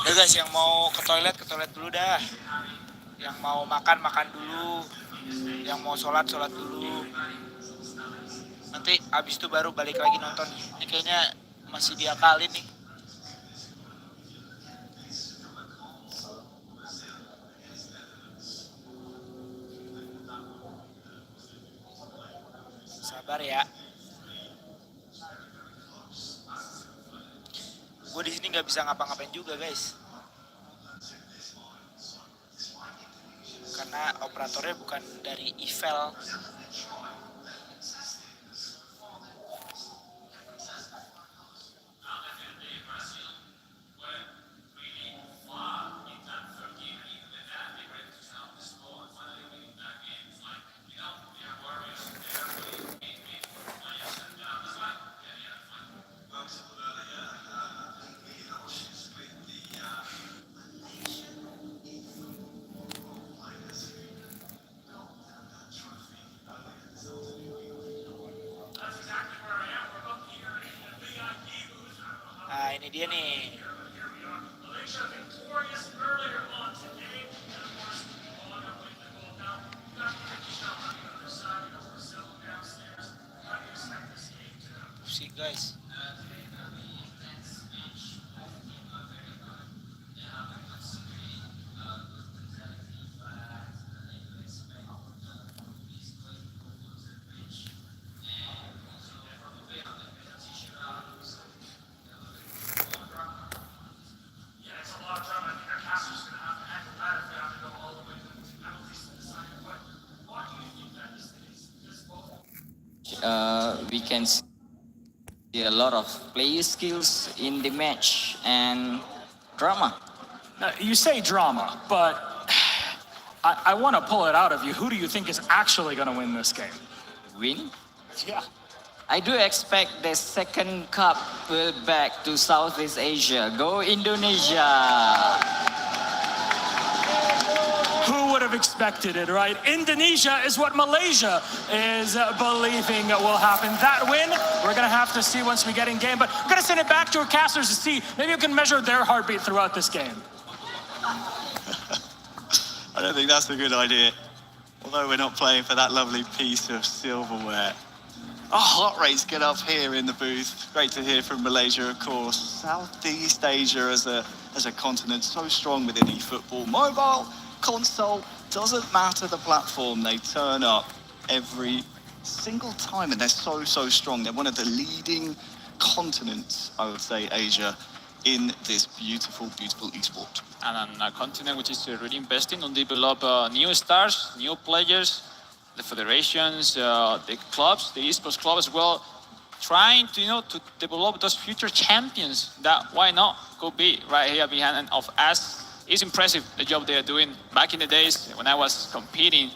Udah guys, yang mau ke toilet dulu dah. Yang mau makan dulu. Yang mau sholat dulu. Nanti abis itu baru balik lagi nonton. Ini kayaknya masih diakalin nih. Sabar ya. Gue di sini nggak bisa ngapa-ngapain juga guys. Karena operatornya bukan dari FIFAe. Nah ini dia nih. See guys. We can see a lot of player skills in the match and drama. Now, you say drama, but I want to pull it out of you. Who do you think is actually going to win this game? Win? Yeah. I do expect the second cup will back to Southeast Asia. Go Indonesia! Who would have expected it, right? Indonesia is what Malaysia is believing will happen. That win, we're going to have to see once we get in game. But we're going to send it back to our casters to see. Maybe you can measure their heartbeat throughout this game. I don't think that's a good idea. Although we're not playing for that lovely piece of silverware. Our heart rates get up here in the booth. Great to hear from Malaysia, of course. Southeast Asia as a continent, so strong within eFootball. Mobile, console, doesn't matter the platform, they turn up every single time and they're so strong. They're one of the leading continents, I would say, Asia, in this beautiful esport. And a continent which is really investing on develop new stars, new players, the federations, the clubs, the esports club as well, trying to to develop those future champions. That why not could be right here behind of us. It's impressive the job they are doing. Back in the days when I was competing,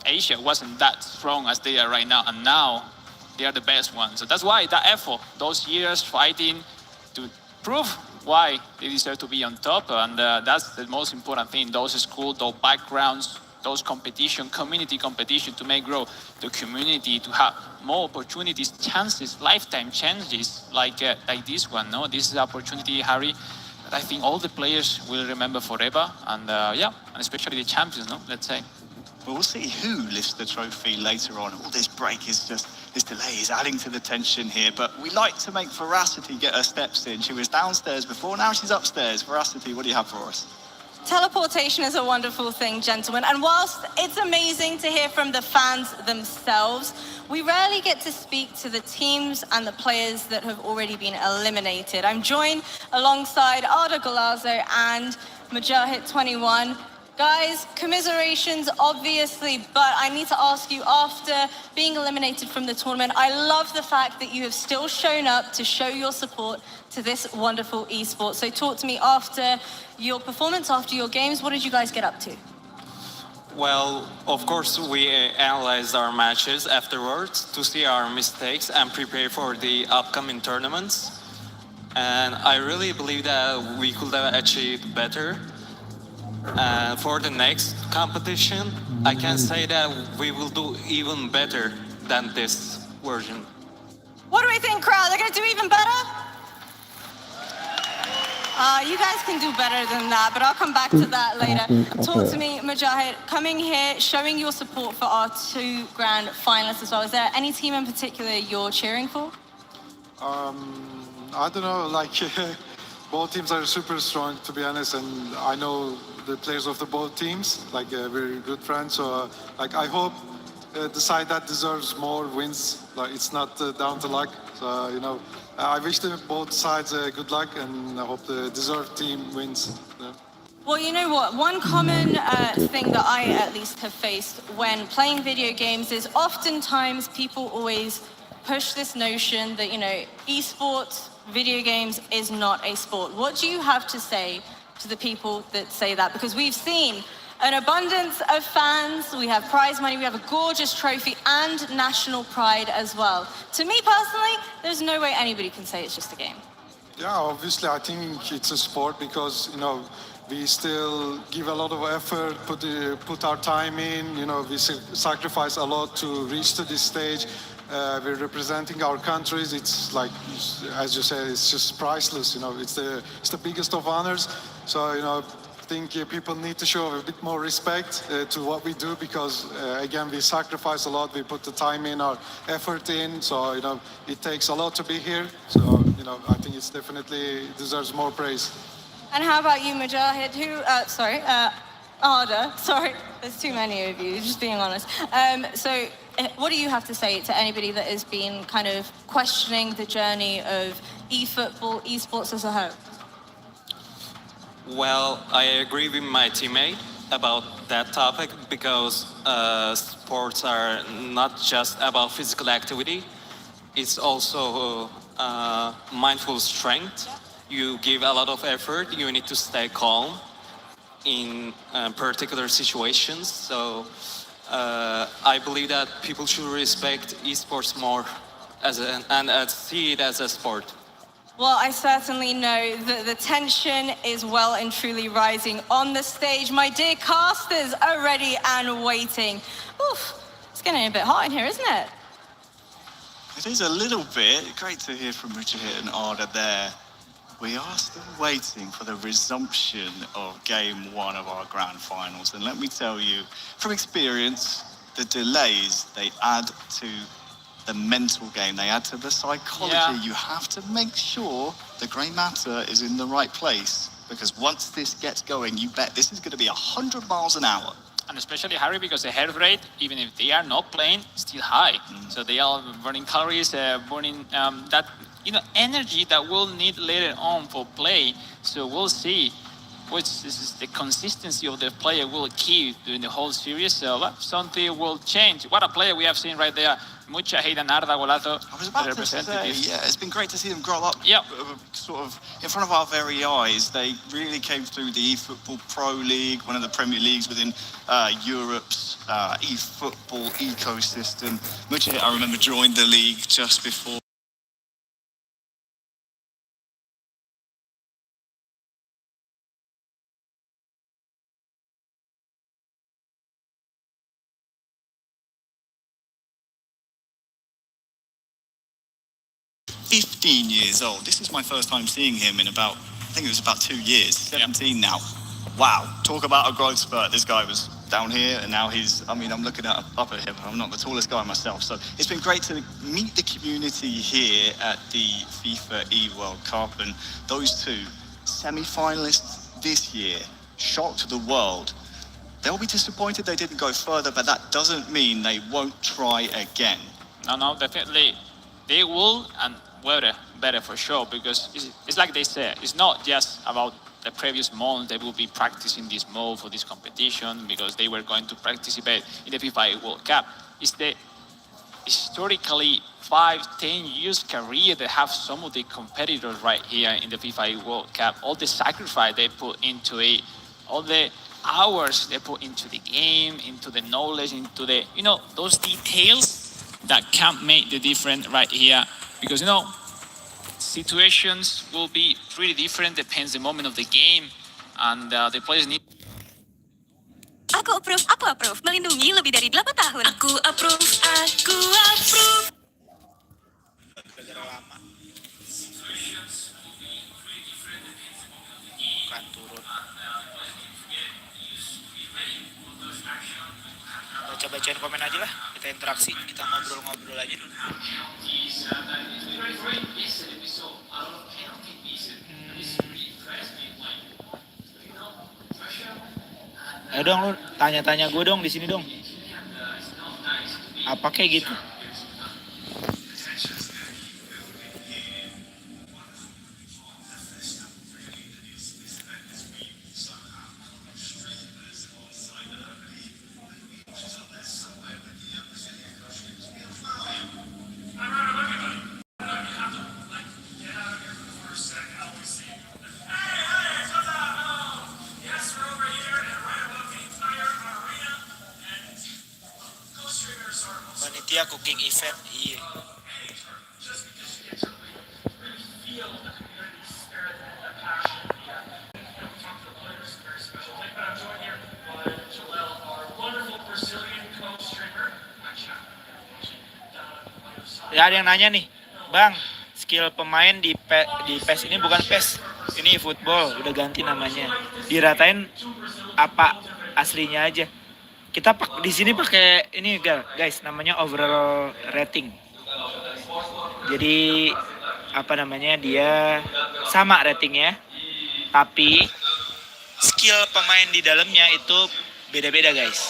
Asia wasn't that strong as they are right now, and now they are the best ones. So that's why that effort, those years fighting to prove why they deserve to be on top, and that's the most important thing. Those schools, those backgrounds, those competition, community competition to make grow the community, to have more opportunities, chances, lifetime chances like this one. No, this is an opportunity, Harry, that I think all the players will remember forever, and and especially the champions. No, let's say. Well, we'll see who lifts the trophy later on. All this break is just, this delay is adding to the tension here, but we like to make Veracity get her steps in. She was downstairs before, now she's upstairs. Veracity, what do you have for us? Teleportation is a wonderful thing, gentlemen, and whilst it's amazing to hear from the fans themselves, we rarely get to speak to the teams and the players that have already been eliminated. I'm joined alongside Arda Golazo and Mujahid21. Guys, commiserations, obviously, but I need to ask you, after being eliminated from the tournament, I love the fact that you have still shown up to show your support to this wonderful esport. So talk to me after your performance, after your games, what did you guys get up to? Well, of course, we analyzed our matches afterwards to see our mistakes and prepare for the upcoming tournaments. And I really believe that we could have achieved better. For the next competition, I can say that we will do even better than this version. What do we think, crowd? They're going to do even better? You guys can do better than that, but I'll come back to that later. Talk to me, Mujahid. Coming here, showing your support for our two grand finalists as well. Is there any team in particular you're cheering for? I don't know, like both teams are super strong, to be honest, and I know the players of the both teams, like very good friends. So like I hope the side that deserves more wins. Like it's not down to luck. So I wish them both sides good luck, and I hope the deserved team wins. Yeah. Well, you know what? One common thing that I at least have faced when playing video games is oftentimes people always push this notion that, esports, video games is not a sport. What do you have to say to the people that say that? Because we've seen an abundance of fans, we have prize money, we have a gorgeous trophy and national pride as well. To me personally, there's no way anybody can say it's just a game. Yeah, obviously, I think it's a sport because we still give a lot of effort, put our time in. We sacrifice a lot to reach to this stage. We're representing our countries. It's like, as you said, it's just priceless. It's the biggest of honors. So I think people need to show a bit more respect to what we do because again, we sacrifice a lot. We put the time in, our effort in. So it takes a lot to be here. So I think it's definitely deserves more praise. And how about you, Mujahid? Arda. Sorry, there's too many of you, just being honest. So what do you have to say to anybody that has been kind of questioning the journey of eFootball, esports as a whole? Well, I agree with my teammate about that topic because sports are not just about physical activity. It's also mindful strength. You give a lot of effort. You need to stay calm in particular situations. So I believe that people should respect esports more and see it as a sport. Well, I certainly know that the tension is well and truly rising on the stage. My dear casters are ready and waiting. Oof, it's getting a bit hot in here, isn't it? It is a little bit. Great to hear from Mujahid and Arda there. We are still waiting for the resumption of game one of our grand finals. And let me tell you, from experience, the delays they add to the mental game, they add to the psychology. Yeah. You have to make sure the grey matter is in the right place. Because once this gets going, you bet this is going to be 100 miles an hour. And especially Harry, because the heart rate, even if they are not playing, is still high. So they are burning calories, burning that energy that we'll need later on for play. So we'll see which this is the consistency of the player will keep during the whole series. So something will change. What a player we have seen right there. Mujahid and Arda Golazo, I was about to say, yeah, it's been great to see them grow up sort of in front of our very eyes. They really came through the eFootball Pro League, one of the Premier Leagues within Europe's eFootball ecosystem. Mujahid, I remember, joined the league just before. Years old. This is my first time seeing him in about, I think it was about 2 years. 17 now. Wow. Talk about a growth spurt. This guy was down here and now I'm looking up at him. I'm not the tallest guy myself. So it's been great to meet the community here at the FIFAe World Cup, and those two semi-finalists this year shocked the world. They'll be disappointed they didn't go further, but that doesn't mean they won't try again. No, definitely. They will, and better for sure, because it's like they said, it's not just about the previous month they will be practicing this mode for this competition because they were going to participate in the FIFAe World Cup. It's the historically 5-10 years career that have some of the competitors right here in the FIFAe World Cup. All the sacrifice they put into it, all the hours they put into the game, into the knowledge, into the, those details that can make the difference right here. Because, situations will be pretty different, depends the moment of the game, and the players need. Aku approve, melindungi lebih dari 8 tahun. Aku approve. bacain komen aja lah, kita interaksi, kita ngobrol-ngobrol aja dulu. Ayo dong lu tanya-tanya gue dong di sini dong. Apa kayak gitu? Panitia cooking event, iya. Ya ada yang nanya nih, Bang, skill pemain di PES ini bukan PES, ini Efootball, udah ganti namanya. Diratain apa aslinya aja. Kita di sini pakai ini guys, namanya overall rating. Jadi apa namanya, dia sama ratingnya, tapi skill pemain di dalamnya itu beda-beda guys.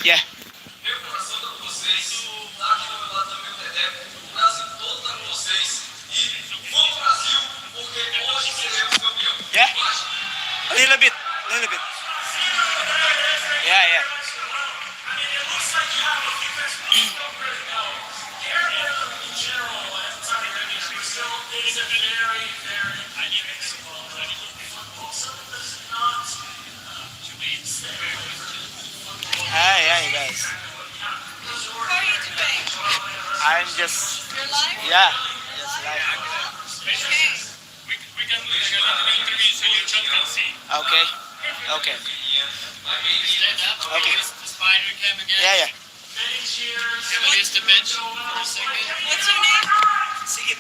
Ya. Ya, little bit. Ya. Hi guys. How are you doing? I'm just. You're live? Yeah, just live. Okay. We can interview so your chat can see. Okay. Okay. Spider cam again. Yeah. Can we use the bench for a second? What's your name? Sigit.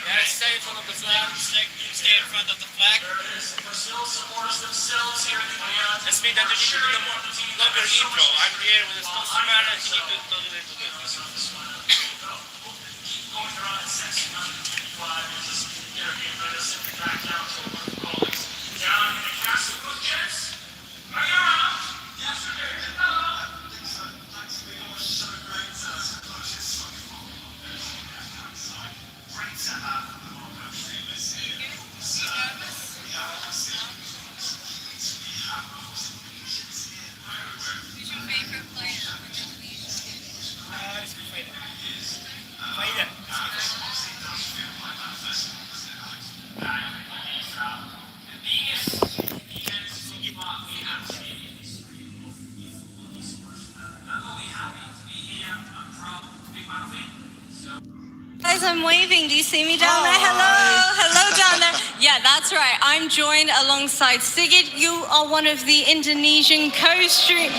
Guys, stay in front of the flag. Stay in front of the flag. That's me that you need to do the longer intro. I'm here with the customer and you need to do it. Who's your favorite player in Indonesia? Guys, I'm waving. Do you see me down there? Hello down there. Yeah, that's right. I'm joined alongside Sigit. You are one of the Indonesian co-stream.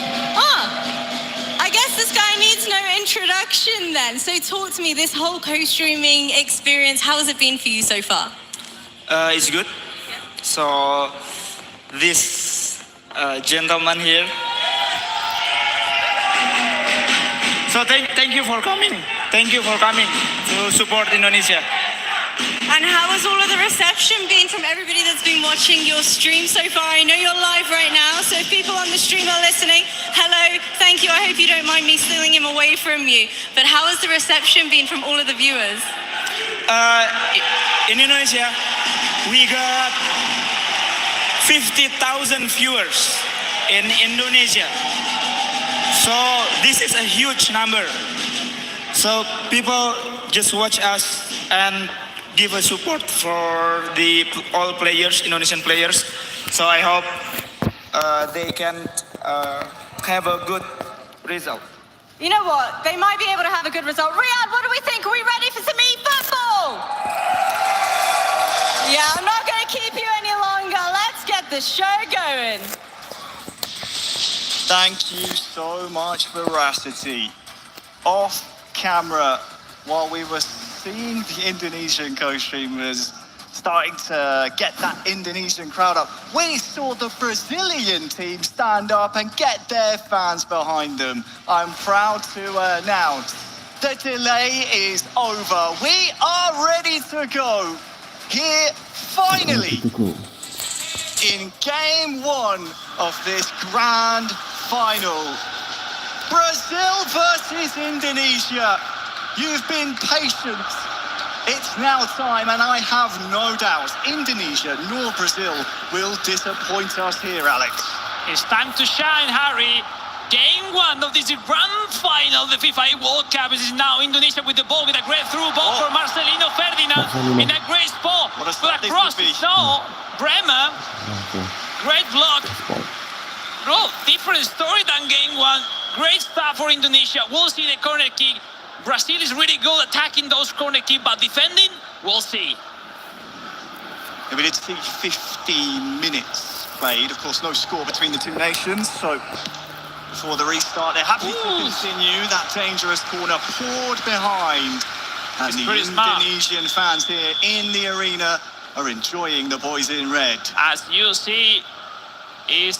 I guess this guy needs no introduction then. So talk to me, this whole co-streaming experience, how has it been for you so far? It's good. So this gentleman here. So thank you for coming. Thank you for coming to support Indonesia. And how has all of the reception been from everybody that's been watching your stream so far? I know you're live right now, so if people on the stream are listening, hello, thank you. I hope you don't mind me stealing him away from you. But how has the reception been from all of the viewers? In Indonesia, we got 50,000 viewers in Indonesia. So this is a huge number. So people just watch us and give a support for the all players, Indonesian players. So I hope they can have a good result. You know what? They might be able to have a good result. Riyadh, what do we think? Are we ready for some Efootball? Yeah, I'm not going to keep you any longer. Let's get the show going. Thank you so much, Veracity. Off camera, while we were seeing the Indonesian co-streamers starting to get that Indonesian crowd up, we saw the Brazilian team stand up and get their fans behind them. I'm proud to announce the delay is over. We are ready to go here finally in game one of this grand final. Brazil versus Indonesia. You've been patient. It's now time, and I have no doubt Indonesia nor Brazil will disappoint us here, Alex. It's time to shine, Harry. Game one of this grand final, the FIFAe World Cup. This is now Indonesia with the ball, with a great through ball for Marcelino Ferdinand in a great spot. What a start But this across, would be. no, Bremer, great block. Bro, different story than game one. Great start for Indonesia. We'll see the corner kick. Brazil is really good attacking those corner kicks, but defending, we'll see. And we did see 15 minutes played. Of course, no score between the two nations, so before the restart, they're happy to continue. That dangerous corner poured behind. And the Indonesian fans here in the arena are enjoying the boys in red. As you see, is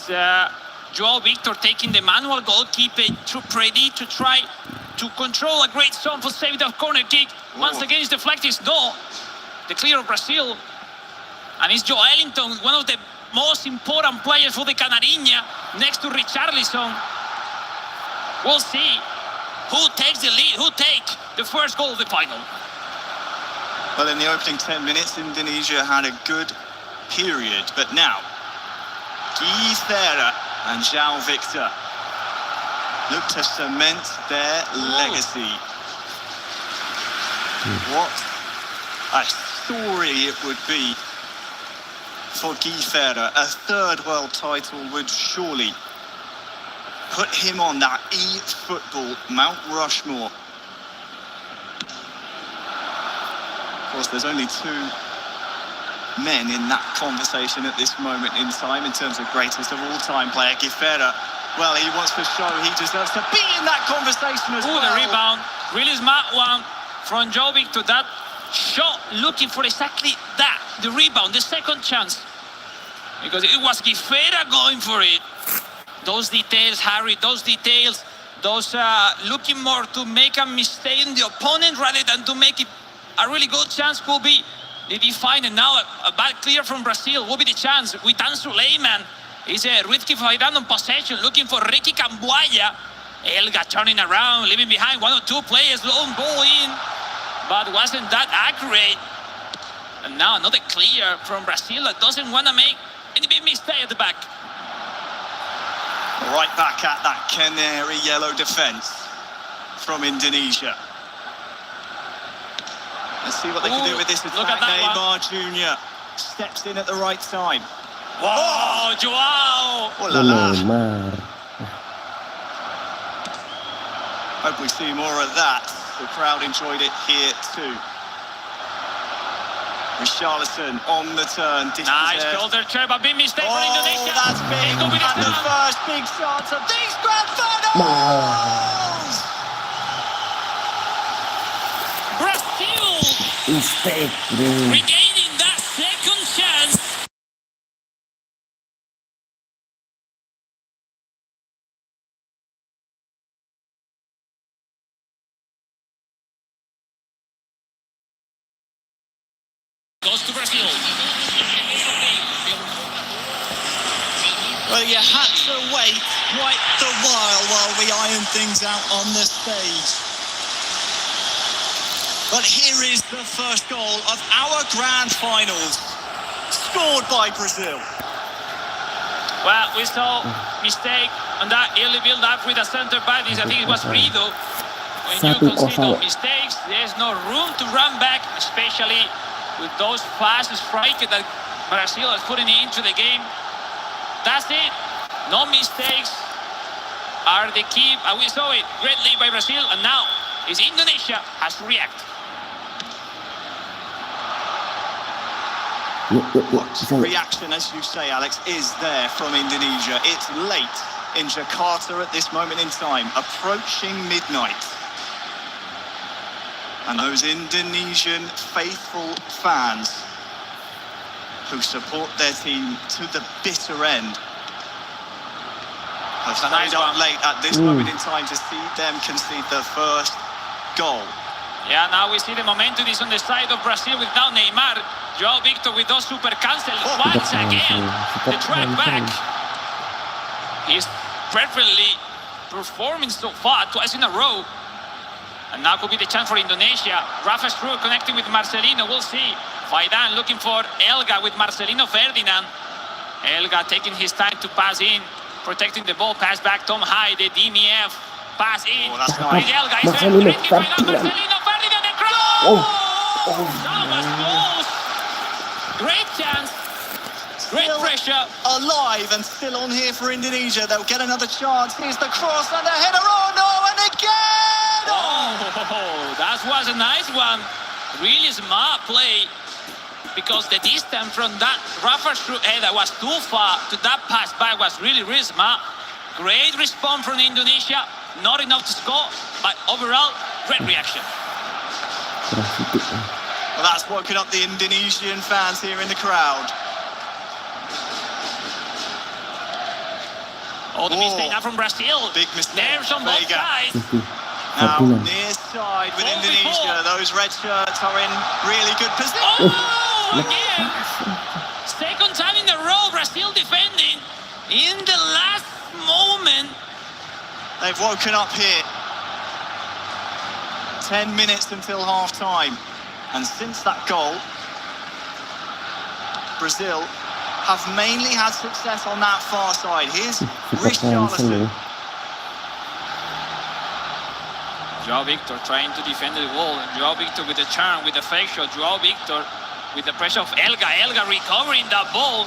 Joao Victor taking the manual goalkeeper ready to try to control a great zone for saving the corner kick. Once again, it's deflected. No, the clear of Brazil. And it's Joe Ellington, one of the most important players for the Canarinha, next to Richarlison. We'll see who takes the lead, who takes the first goal of the final. Well, in the opening 10 minutes, Indonesia had a good period, but now Guizera and Joao Victor look to cement their legacy. What a story it would be for Guizera. A third world title would surely put him on that Efootball Mount Rushmore. Of course, there's only two men in that conversation at this moment in time in terms of greatest of all time player. Guizera, well, he wants to show he deserves to be in that conversation as well. The rebound, really smart one from Joe Victor. That shot looking for exactly that, the rebound, the second chance. Because it was Guizera going for it. Those details, Harry, those details, those looking more to make a mistake in the opponent rather than to make it a really good chance could be the define. And now a bad clear from Brazil will be the chance with Ansu Lehmann. Is Ritki Fairan on possession, looking for Ricky Cambuaya. Elga turning around, leaving behind one or two players, long ball in, but wasn't that accurate. And now another clear from Brazil that doesn't want to make any big mistake at the back. Right back at that canary yellow defence from Indonesia. Let's see what they can do with this attack. Look at that Neymar Jr. steps in at the right time. Wow, Joao! Oh la la. Neymar. Hope we see more of that. The crowd enjoyed it here too. Richarlison on the turn. Nice shoulder trap, a big mistake for Indonesia. That's big. And the first big chance of these grand finals! Brazil Mistake, bro. regaining that second chance. Goes to Brazil. Well, you had to wait quite the while we ironed things out on the stage. But here is the first goal of our grand finals, scored by Brazil. Well, we saw mistake on that early build-up with the center back. I think it was Rido. When you consider mistakes, there's no room to run back, especially with those fast strikers that Brazil is putting into the game. That's it. No mistakes are the key. And we saw it. Great lead by Brazil. And now is Indonesia has to react. Reaction, as you say, Alex, is there from Indonesia. It's late, in Jakarta at this moment in time, approaching midnight. And those Indonesian faithful fans who support their team to the bitter end have stayed up late at this moment in time to see them concede their first goal. Yeah, now we see the momentum is on the side of Brazil with now Neymar. Joao Victor with those super cancel once again. The track back. He's perfectly performing so far, twice in a row. And now could be the chance for Indonesia. Rafa Struhl connecting with Marcelino, we'll see. Faidan looking for Elga with Marcelino Ferdinand. Elga taking his time to pass in, protecting the ball, pass back, Tom Hyde, the DMF, pass in. Oh, that's nice. Elga is there, Marcelino Ferdinand, the cross! That was close. Great chance, great pressure. Alive and still on here for Indonesia. They'll get another chance. Here's the cross and the header. Oh no, and again! Oh, that was a nice one. Really smart play, because the distance from that Rafa Struhl header was too far to that pass back was really, really smart. Great response from Indonesia. Not enough to score, but overall, great reaction. Well, that's woken up the Indonesian fans here in the crowd. Oh, the mistake now from Brazil. Big mistake. There's on both sides. Now, near side with Indonesia. Those red shirts are in really good position. Oh, again. Second time in a row, Brazil defending. In the last moment. They've woken up here. 10 minutes until half-time. And since that goal, Brazil have mainly had success on that far side. Here's Richarlison. Joao Victor trying to defend the wall. Joao Victor with the turn, with the fake shot. Joao Victor with the pressure of Elga. Elga recovering that ball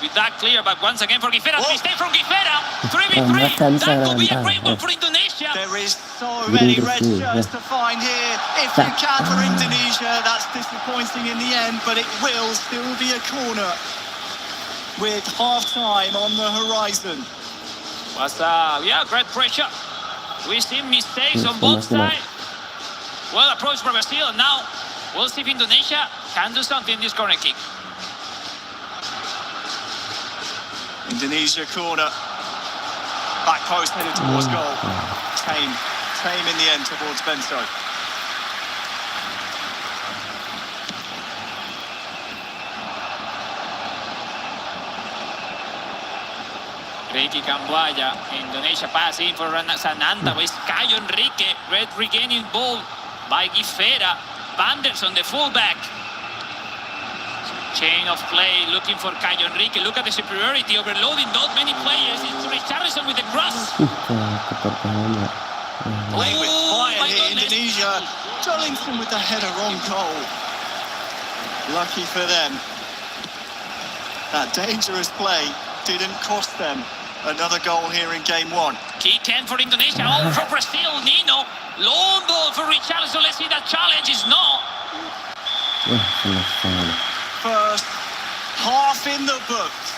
with that clear, but once again for Guifera. Mistake from Guifera. 3v3. That could be a great one for Indonesia. There is so many red shirts to find here. If you can for Indonesia, that's disappointing in the end, but it will still be a corner with half-time on the horizon. Yeah, great pressure. We see mistakes on both sides. Well approached by Brazil. Now we'll see if Indonesia can do something in this corner kick. Indonesia corner. Back post headed towards goal. Tame in the end towards Bento. Ricky Camboya, Indonesia pass in for Sananta with Caio Enrique, red regaining ball by Guifera, Banders on the fullback. Chain of play looking for Caio Enrique. Look at the superiority, overloading not many players. It's Richarlison with the cross. Playing with fire here, Indonesia. Jolinson with the header on goal. Lucky for them. That dangerous play didn't cost them another goal here in game one. Key 10 for Indonesia. Oh, for Brazil, Nino. Long ball for Richarlison. Let's see that challenge is no. First half in the books.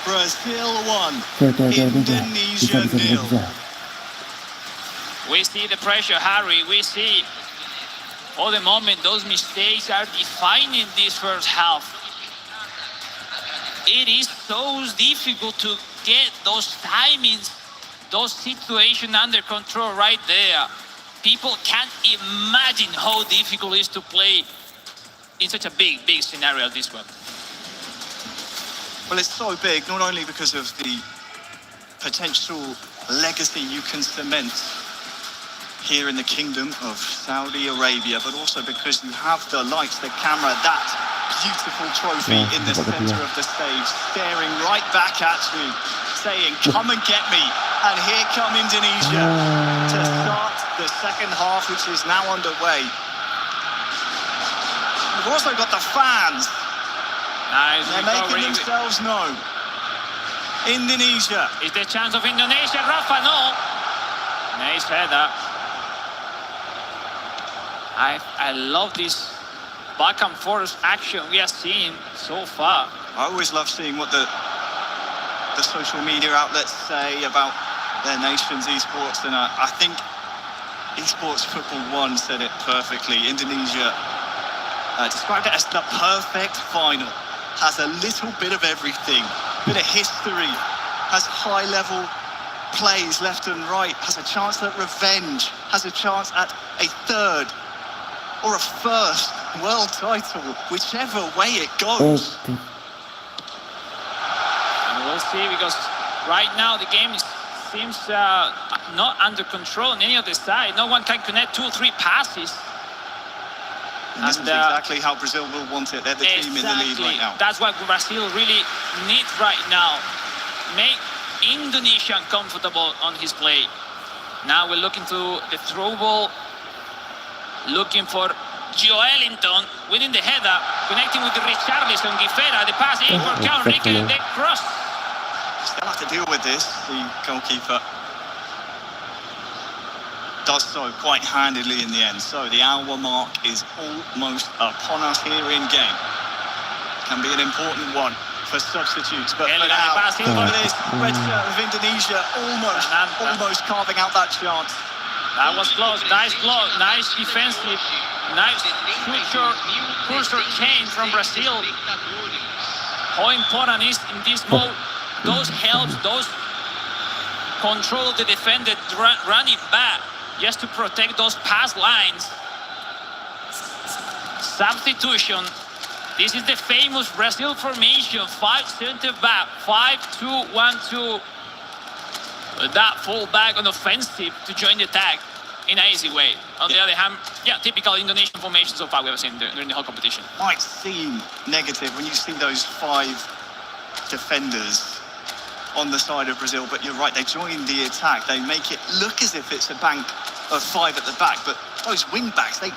Brazil 1, Indonesia 0. We see the pressure, Harry. We see for the moment those mistakes are defining this first half. It is so difficult to get those timings, those situations under control right there. People can't imagine how difficult it is to play in such a big scenario as this one. Well, it's so big, not only because of the potential legacy you can cement here in the Kingdom of Saudi Arabia, but also because you have the lights, the camera, that beautiful trophy in the center of the stage, staring right back at you, saying, come and get me. And here come Indonesia to start the second half, which is now underway. We've also got the fans. Nice. They're making themselves known. Indonesia. Is the chance of Indonesia, Rafa? No. Nice header. I love this back and forth action we are seeing so far. I always love seeing what the the social media outlets say about their nation's esports, and I think Esports Football 1 said it perfectly. Indonesia described it as the perfect final. Has a little bit of everything, bit of history, has high-level plays left and right, has a chance at revenge, has a chance at a third or a first world title, whichever way it goes. And we'll see, because right now the game seems not under control on any other side. No one can connect 2 or 3 passes. And this is exactly how Brazil will want it. They're the team in the lead right now. That's what Brazil really needs right now. Make Indonesia uncomfortable on his play. Now we're looking to the throw ball, looking for Joelinton winning the header, connecting with Richarlison, Guifera, the pass in for Enrique, the cross. Still have to deal with this. The goalkeeper does so quite handedly in the end. So the hour mark is almost upon us here in game. Can be an important one for substitutes, but for now, look at this red shirt of Indonesia almost carving out that chance. That was close. Nice block, nice defensive, nice cursor change from Brazil. How important is in this mode those helps, those control the defender running back, just to protect those pass lines. Substitution. This is the famous Brazil formation. 5 center back, 5-2-1-2. That full back on offensive to join the attack in an easy way. On the other hand, typical Indonesian formation so far we have seen during the whole competition. Might seem negative when you see those 5 defenders on the side of Brazil, but you're right, they join the attack. They make it look as if it's a bank of 5 at the back, but those wing backs, they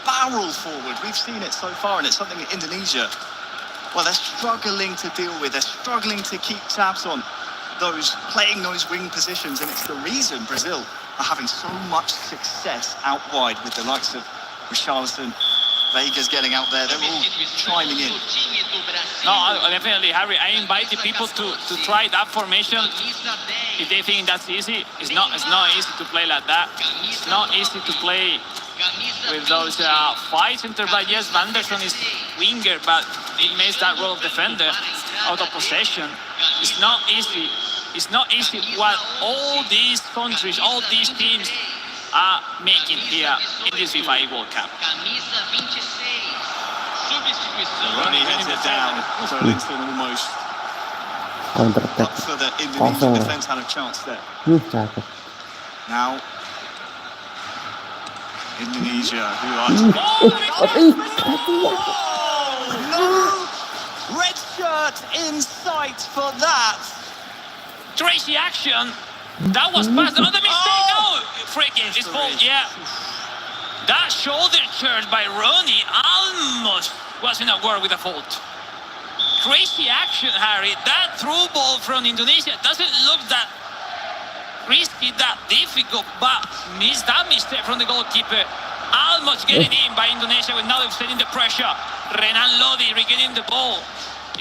barrel forward. We've seen it so far, and it's something that Indonesia, well, they're struggling to deal with. They're struggling to keep tabs on playing those wing positions, and it's the reason Brazil are having so much success out wide with the likes of Richarlison, Vega's getting out there. They're all chiming in. No, definitely, Harry. I invited people to try that formation. If they think that's easy, it's not easy to play like that. It's not easy to play with those 5 center back. Yes, Vanderson is winger, but he makes that role of defender out of possession. It's not easy. It's not easy what all these countries, all these teams are making here in this FIFAe World Cup. Ronnie heads it down. Joelinton almost. But for the Indonesian defence had a chance there. Now, Indonesia, who are... No! Red shirt in sight for that. Tracy action. That was past another mistake. No, freaking his fault. Yeah. That shoulder charge by Ronnie almost wasn't a word with a fault. Crazy action, Harry. That through ball from Indonesia doesn't look that risky, that difficult, but missed that mistake from the goalkeeper. Almost getting in by Indonesia with now extending the pressure. Renan Lodi regaining the ball.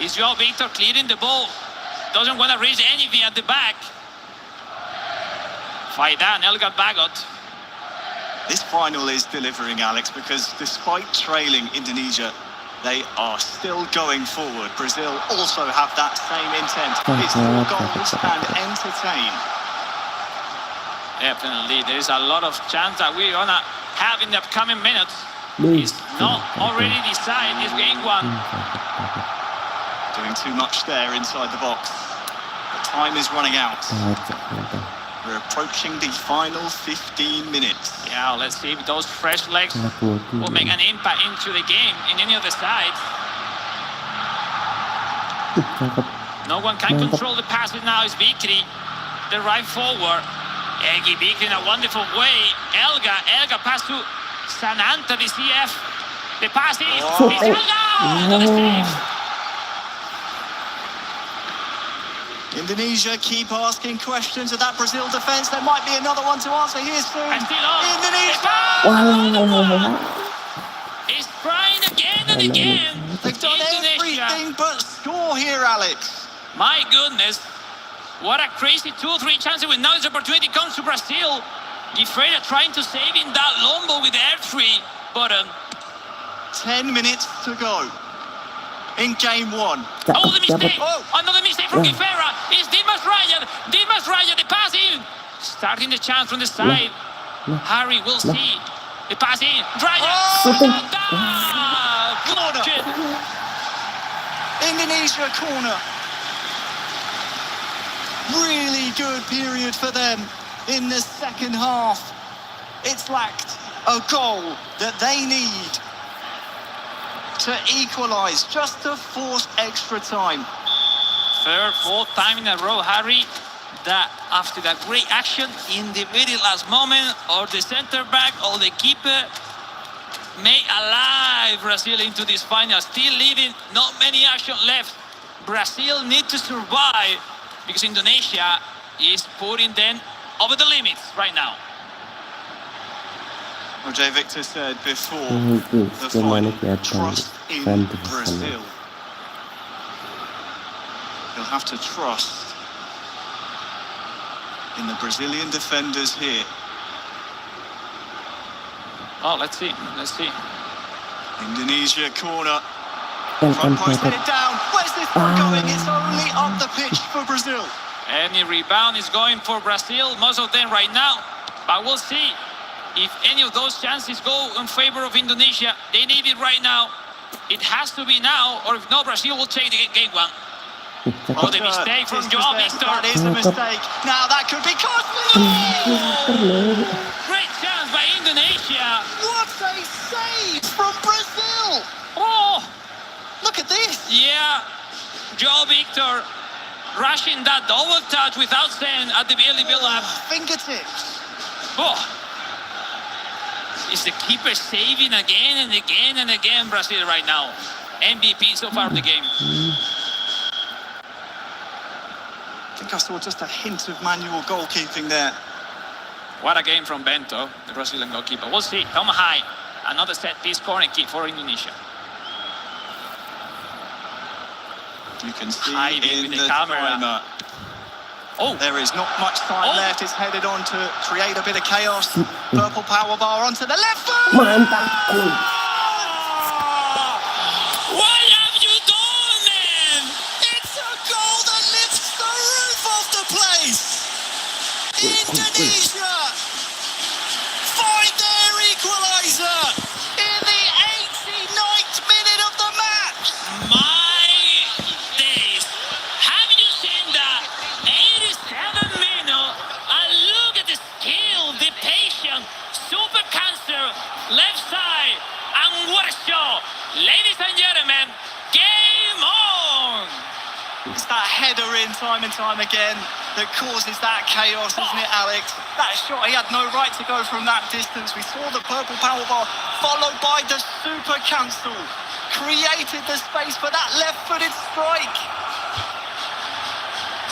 Is Joao Victor clearing the ball? Doesn't want to reach anything at the back. Faidan, Elgar Bagot. This final is delivering, Alex, because despite trailing Indonesia, they are still going forward. Brazil also have that same intent. It's more goals and entertain. Definitely, there is a lot of chance that we're gonna have in the upcoming minutes. It's not already decided, this game 1. Doing too much there inside the box. The time is running out. We're approaching the final 15 minutes. Yeah, let's see if those fresh legs will make an impact into the game in any other side. No one can control the passes now. It's Bikri, the right forward. Egi Bikri in a wonderful way. Elga pass to Sananta, the CF. The pass is Elga! Save. Indonesia keep asking questions of that Brazil defence. There might be another one to answer here soon. Indonesia! He's trying again and again. They've done everything but score here, Alex. My goodness. What a crazy 2-3 chances when now this opportunity comes to Brazil. Guifreira trying to save in that long ball with the R3 button. 10 minutes to go in game one. Oh, the mistake! Oh. Another mistake from Guifreira. It's Dimas Raya. Dimas Raya, the pass in. Starting the chance from the side. Harry will see. The pass in. Raya. Corner. Indonesia corner. Really good period for them in the second half. It's lacked a goal that they need to equalise, just to force extra time. Third, fourth time in a row, Harry, that after that great action in the very last moment, or the centre back or the keeper may alive Brazil into this final. Still leaving not many action left. Brazil need to survive because Indonesia is putting them over the limits right now. Well, Jay Victor said before the final, trust in Brazil. You'll have to trust in the Brazilian defenders here. Oh, let's see. Indonesia corner. Front post headed down. Where's this one going? It's only up the pitch for Brazil. Any rebound is going for Brazil, most of them right now. But we'll see if any of those chances go in favor of Indonesia. They need it right now. It has to be now, or if not, Brazil will take the game one. Oh, the mistake from Joao Victor. That is a mistake. Now that could be costly. Great chance by Indonesia. What a save from Brazil. Oh, look at this. Yeah, Joao Victor rushing that double touch without saying at the early build-up. Fingertips. Oh, is the keeper saving again and again and again Brazil right now. MVP so far of the game. I think I saw just a hint of manual goalkeeping there. What a game from Bento, the Brazilian goalkeeper. We'll see. Come high. Another set piece corner kick for Indonesia. You can see Hiding in with the the camera. timer. Oh, there is not much time left. It's headed on to create a bit of chaos. Purple power bar onto the left foot. What have you done, man? It's a goal that lifts the roof off the place. Indonesia find their equaliser in the 89th minute of the match. My days. Have you seen that? 87 minutes. And look at the skill, the patience. Super cancer, left side. And what a show. Ladies and gentlemen, game on. It's that header in time and time again that causes that chaos, isn't it, Alex? That shot, he had no right to go from that distance. We saw the purple power bar followed by the super cancel. Created the space for that left-footed strike.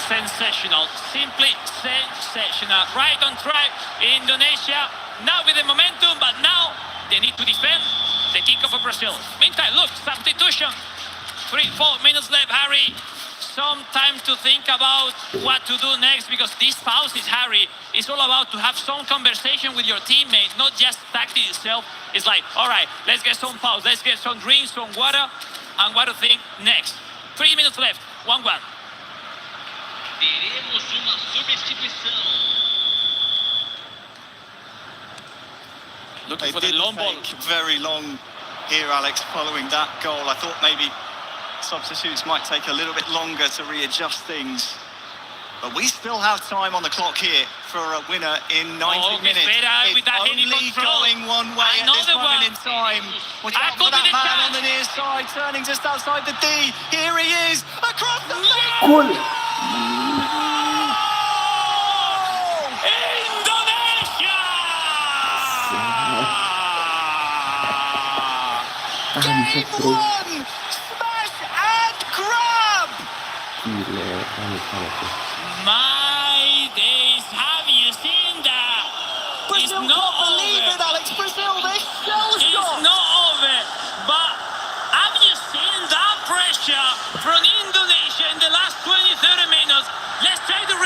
Sensational, simply sensational. Right on track, Indonesia now with the momentum, but now they need to defend the kick-off of Brazil. Meantime, look, substitution. 3-4 minutes left, Harry. Some time to think about what to do next, because these pauses, Harry, is all about to have some conversation with your teammates, not just tactics itself. It's like, all right, let's get some pause, let's get some drinks, some water, and what to think next. 3 minutes left, 1-1. Teremos uma substituição. Looking for the long ball. Very long here, Alex, following that goal. I thought maybe substitutes might take a little bit longer to readjust things. But we still have time on the clock here for a winner in 90 minutes. It's with that only going one way at this moment in time. Watch out for that man on the near side, turning just outside the D. Here he is, across the field. Game one! Smash and grab! My days, have you seen that? Brazil can't believe it, Alex. Brazil, they're shell-shocked. It's not over. But have you seen that pressure from Indonesia in the last 20-30 minutes? Let's take the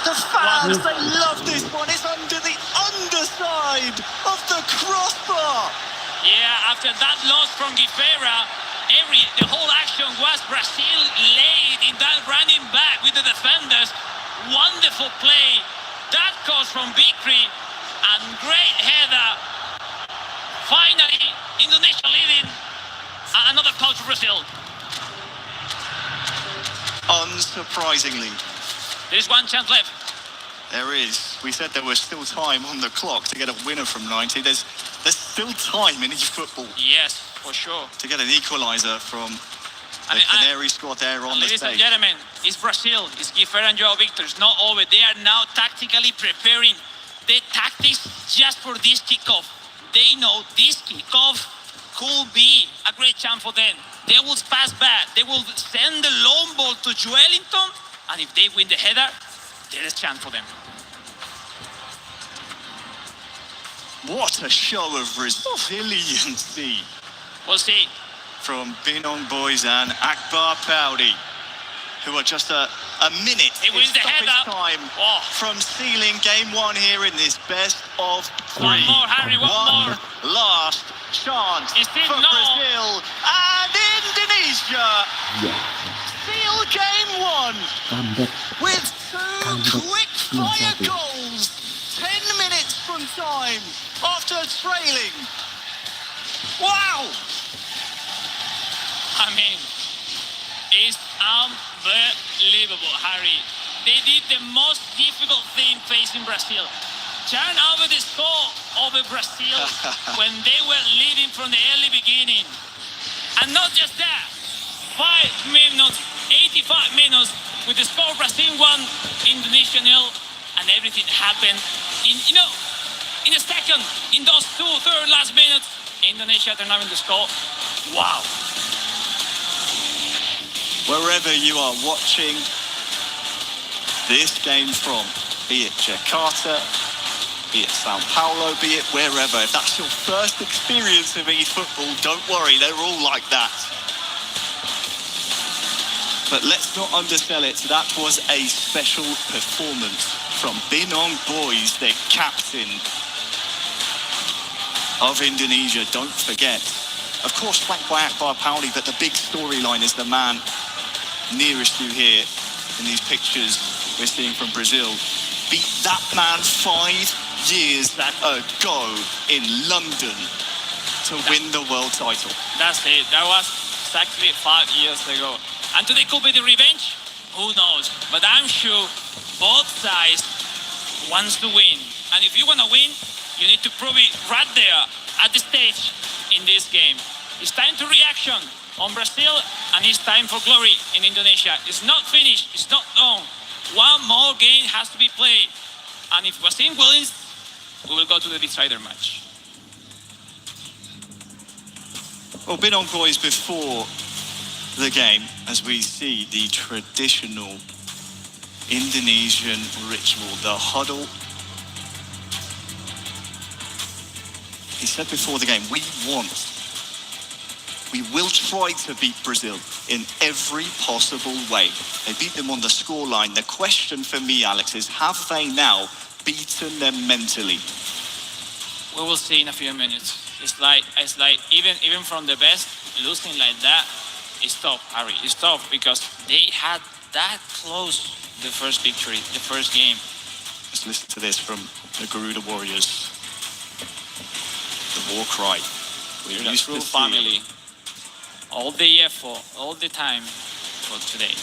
The fans, they love this one. It's under the underside of the crossbar. Yeah, after that loss from Guifera, the whole action was Brazil laid in that running back with the defenders. Wonderful play. That comes from Bikri and great header. Finally, Indonesia leading. Another foul to Brazil. Unsurprisingly, There's one chance left. there is. We said there was still time on the clock to get a winner from 90. There's still time in eFootball Yes, for sure. to get an equaliser from the I mean, Canary squad there on the Ladies and stage. gentlemen, it's Brazil, it's Guifera and Joao Victor. It's not over. They are now tactically preparing the tactics just for this kickoff. They know this kickoff could be a great chance for them. They will pass back. They will send the long ball to Joelinton, and if they win the header, there is a chance for them. What a show of resiliency We'll see. from Binong Boys and Akbar Paudi, who are just a minute He in wins the stoppage header. time Oh. from sealing game one here in this best of three. One more, Harry, one more. Last chance It's still for no. Brazil and Indonesia seal game one Comeback. with two quick-fire goals. 10 minutes from time after trailing. Wow! I mean, it's unbelievable, Harry. They did the most difficult thing facing Brazil. Turn over the score over Brazil when they were leading from the early beginning. And not just that, 5 minutes, 85 minutes with the score Brazil 1, Indonesia 0, and everything happened in a second, in those third last minutes, Indonesia turned over the score. Wow. Wherever you are watching this game from, be it Jakarta, be it Sao Paulo, be it wherever, if that's your first experience of eFootball, don't worry, they're all like that. But let's not undersell it. That was a special performance from Binong Boys, the captain of Indonesia. Don't forget, of course, flanked by Akbar Paudi, but the big storyline is the man nearest you here in these pictures we're seeing from Brazil. Beat that man 5 years ago in London to win the world title. That's it. That was exactly 5 years ago. And today could be the revenge? Who knows? But I'm sure both sides wants to win. And if you want to win, you need to prove it right there at the stage in this game. It's time to reaction on Brazil, and it's time for glory in Indonesia. It's not finished. It's not done. One more game has to be played. And if Brazil wins, we will go to the decider match. Well, Binong Boys before the game, as we see the traditional Indonesian ritual, the huddle. He said before the game, we will try to beat Brazil in every possible way. They beat them on the scoreline. The question for me, Alex, is have they now beaten them mentally? We will see in a few minutes. It's like even from the best, losing like that is tough, Harry. It's tough because they had that close the first victory, the first game. Let's listen to this from the Garuda Warriors. The war cry. We're a true family. All the effort, all the time for today.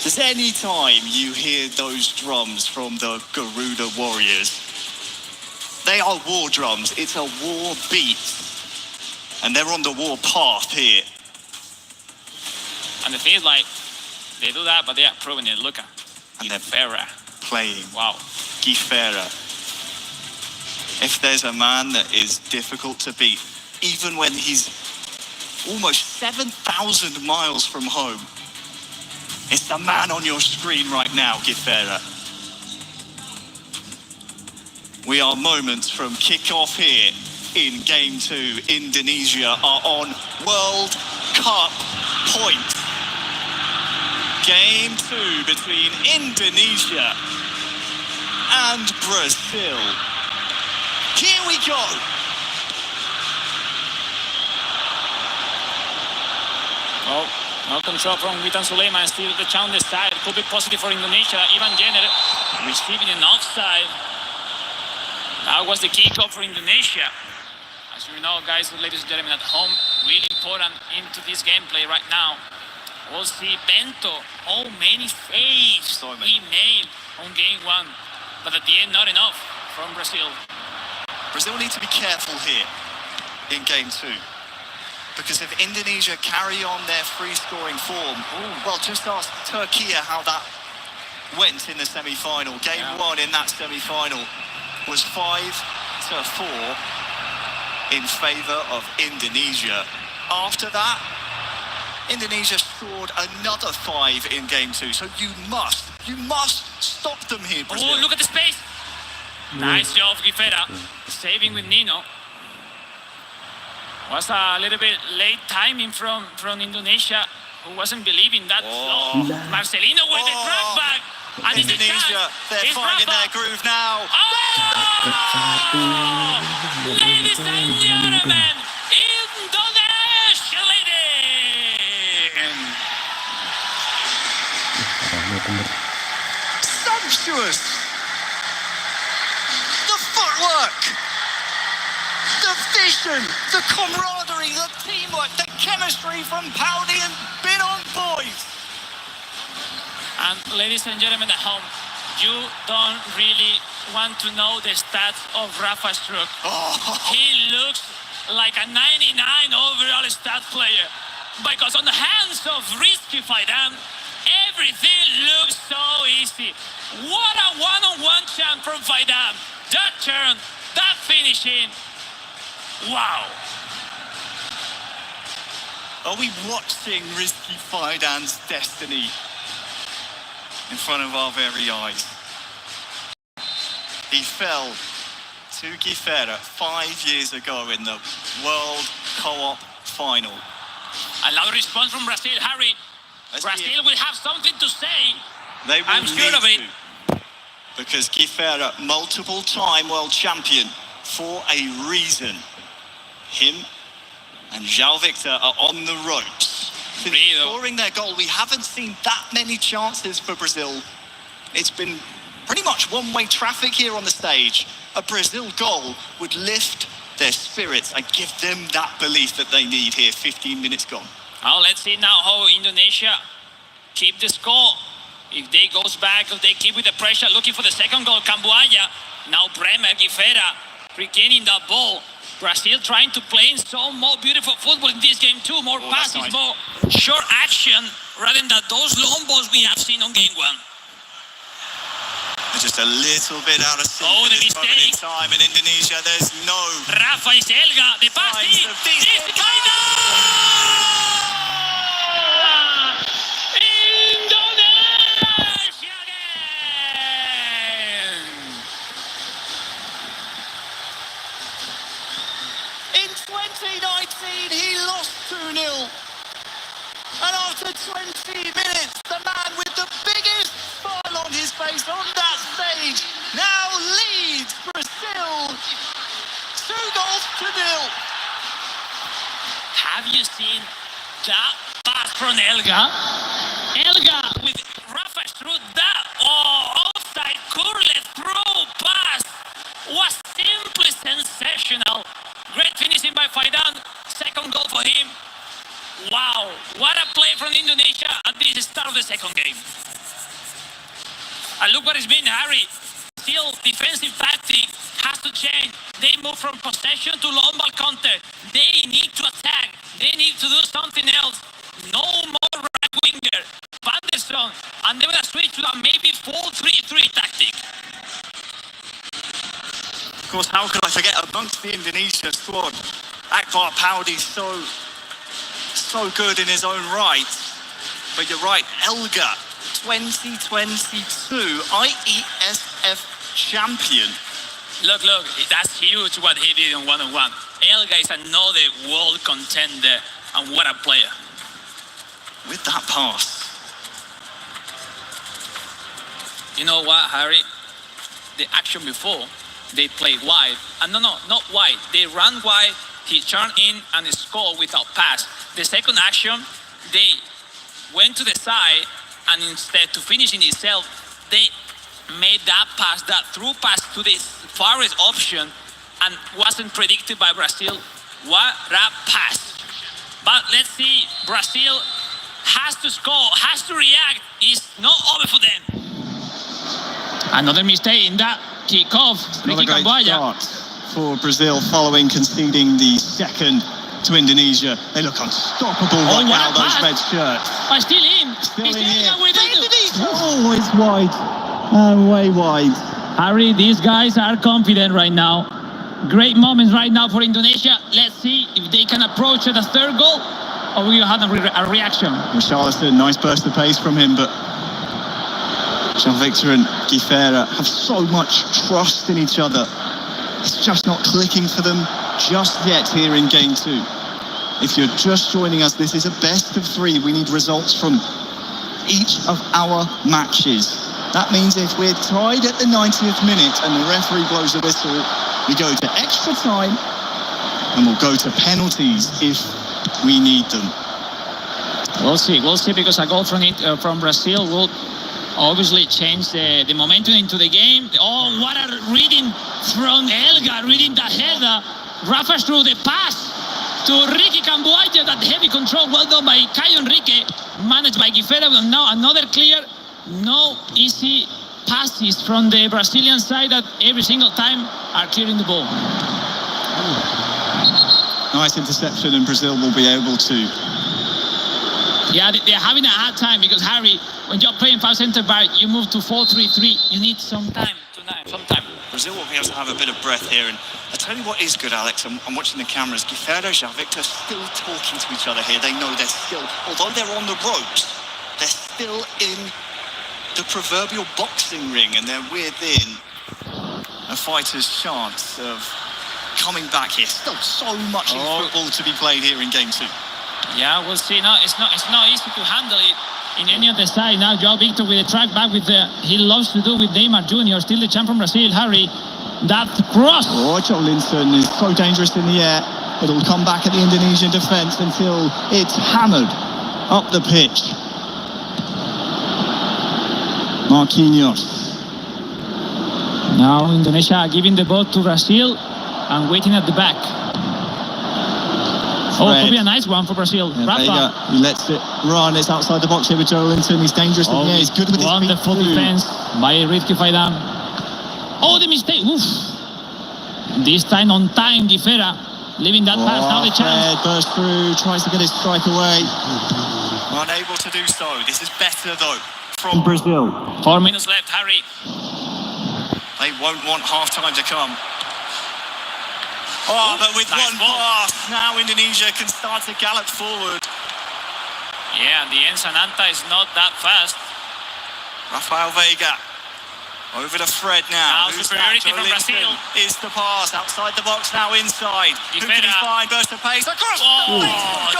Does any time you hear those drums from the Garuda Warriors, they are war drums. It's a war beat. And they're on the war path here. And the thing is, like, they do that, but they are proving it. Look at And they're Guifera. playing Wow. Guifera. If there's a man that is difficult to beat, even when he's almost 7,000 miles from home, it's the man on your screen right now, Guifera. We are moments from kick-off here in Game 2. Indonesia are on World Cup point. Game 2 between Indonesia and Brazil. Here we go. Oh, no control from Witan Sulaiman. Still the chance on the side. Could be positive for Indonesia. Ivan Jenner receiving an offside. That was the kickoff for Indonesia. As you know, guys, ladies and gentlemen at home, really important into this gameplay right now. We'll see Bento. Oh, many saves he made on game 1. But at the end, not enough from Brazil. Brazil need to be careful here in Game 2. Because if Indonesia carry on their free-scoring form, well, just ask Turkey how that went in the semi-final. Game 1 in that semi-final was 5-4 in favour of Indonesia. After that, Indonesia scored another 5 in Game 2. So you must stop them here, Brazil. Oh, look at the space. Nice job, Gifera. Saving with Nino. Was a little bit late timing from Indonesia, who wasn't believing that slow. Marcelino with the track back. And Indonesia, they're finding their groove now. Oh! Ladies and gentlemen, Indonesia leading. Sumptuous. The footwork. The vision, the camaraderie, the teamwork, the chemistry from Paudi and Bidon boys. And ladies and gentlemen at home, you don't really want to know the stats of Rafa Struck. He looks like a 99 overall stat player. Because on the hands of Risky Faidan, everything looks so easy. What a one-on-one chance from Faidan. That turn, that finishing. Wow. Are we watching Risky Faidan's destiny in front of our very eyes? He fell to Gifera 5 years ago in the World Co-op final. Another response from Brazil, Harry. Brazil will have something to say. They will I'm sure of it. Because Gifera, multiple-time world champion for a reason. Him and João Victor are on the ropes. Since scoring their goal, we haven't seen that many chances for Brazil. It's been pretty much one-way traffic here on the stage. A Brazil goal would lift their spirits and give them that belief that they need here. 15 minutes gone. Now let's see now how Indonesia keep the score. If they goes back, if they keep with the pressure, looking for the second goal, Camboaya. Now Bremer, Gifera, regaining the ball. Brazil trying to play in some more beautiful football in this game too. More passes, nice. more short action, rather than those long balls we have seen on game 1. They're just a little bit out of sync Oh, the at this moment in mistake. time in Indonesia. There's no Rafa is Elga, the pass. signs of these. Indonesia again. In 2019, he lost 2-0. And after 20 minutes, the man with the biggest smile on his face on that stage now leads Brazil 2-0. Have you seen that pass from Elga? Elga with Rafa through that offside curled through pass was simply sensational. Great finishing by Faidan. Second goal for him. Wow, what a play from Indonesia at the start of the second game. And look what it's been, Harry. Still, defensive tactic has to change. They move from possession to long ball counter. They need to attack. They need to do something else. No more right winger. Vanderson. And they're going to switch to a maybe 4-3-3 tactic. Of course, how could I forget amongst the Indonesia squad, Akbar Paudi's so good in his own right. But you're right, Elga, 2022 IESF champion. Look, that's huge what he did in one-on-one. Elga is another world contender, and what a player. With that pass. You know what, Harry? The action before, they played wide. And no, not wide. They ran wide, he turned in and scored without pass. The second action, they went to the side, and instead to finish in itself, they made that pass, that through pass to the farthest option, and wasn't predicted by Brazil. What a pass. But let's see, Brazil has to score, has to react. It's not over for them. Another mistake in that kickoff. Another great start for Brazil following conceding the second to Indonesia. They look unstoppable right now, those red shirts. Oh, still in. Still in here. Indonesia. Oh, it's wide. Way wide. Harry, these guys are confident right now. Great moments right now for Indonesia. Let's see if they can approach the third goal, or we will have a reaction. Richarlison, nice burst of pace from him, but Jean-Victor and Guifera have so much trust in each other. It's just not clicking for them just yet here in game 2. If you're just joining us, this is a best of 3. We need results from each of our matches. That means if we're tied at the 90th minute and the referee blows a whistle, we go to extra time and we'll go to penalties if we need them. We'll see, because a goal from Brazil will obviously change the momentum into the game. Oh, what a reading from Elga, reading the header. Rafa through the pass to Ricky Camboaja, that heavy control, well done by Caio Enrique, managed by Guifera. Now another clear, no easy passes from the Brazilian side that every single time are clearing the ball. Nice interception, and Brazil will be able to. Yeah, they're having a hard time because, Harry, when you're playing 5 centre back, you move to 4-3-3. You need some time. Brazil will be able to have a bit of breath here, and I tell you what is good, Alex. I'm watching the cameras. Guifera, Jean-Victor still talking to each other here. They know they're still, although they're on the ropes, they're still in the proverbial boxing ring, and they're within a fighter's chance of coming back here. Still so much in football to be played here in game 2. Yeah, we'll see. No, it's not easy to handle it in any of the side. Now João Victor with the track back with he loves to do with Neymar Jr., still the champ from Brazil. Harry, that cross. Oh, Jolinson is so dangerous in the air. It'll come back at the Indonesian defence until it's hammered up the pitch. Marquinhos. Now Indonesia giving the ball to Brazil and waiting at the back. Oh, it could be a nice one for Brazil. Yeah, Rafa. he lets it run. It's outside the box here with Jolinson. He's dangerous in the air. He's good with his feet. Wonderful defense by Rizky Faidan. Oh, the mistake. Oof. This time on time, Guifera leaving that pass. Now the chance. Fred bursts through, tries to get his strike away. Unable to do so. This is better though from Brazil. 4 minutes left, Harry. They won't want half time to come. Oh, but with nice one ball. pass, now Indonesia can start to gallop forward. Yeah, and the end Sananta is not that fast. Rafael Veiga over to Fred now. Now superiority from Brazil. Is the pass outside the box, now inside. Who can he Guifera. find? Burst of pace. Across. Oh,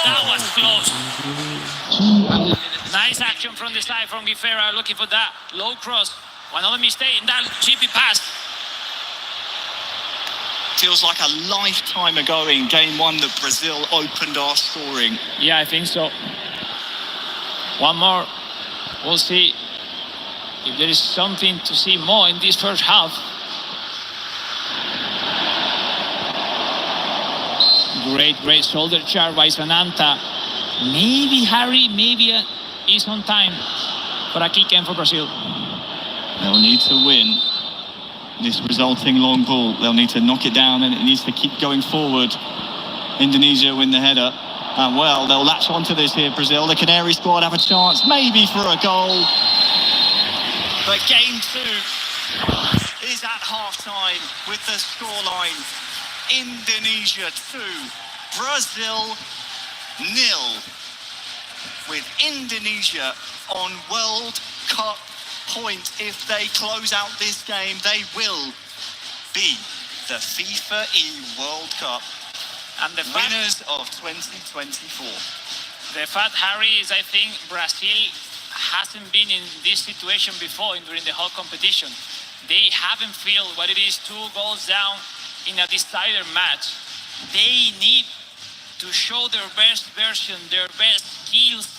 that was close. Nice action from the side from Guifera, looking for that low cross. Another mistake in that chippy pass. Feels like a lifetime ago in game 1 that Brazil opened our scoring. Yeah, I think so. One more. We'll see if there is something to see more in this first half. Great shoulder charge by Sananta. Maybe Harry, is on time for a kick in for Brazil. They'll need to win this resulting long ball. They'll need to knock it down, and it needs to keep going forward. Indonesia win the header. And well, they'll latch onto this here, Brazil. The Canary squad have a chance, maybe for a goal. But game 2 is at half-time with the scoreline. Indonesia 2, Brazil 0. With Indonesia on World Cup points. If they close out this game, they will be the FIFAe World Cup And the fact, winners of 2024. the fact, Harry, is I think Brazil hasn't been in this situation before during the whole competition. They haven't felt what it is 2 goals down in a decider match. They need to show their best version, their best skills.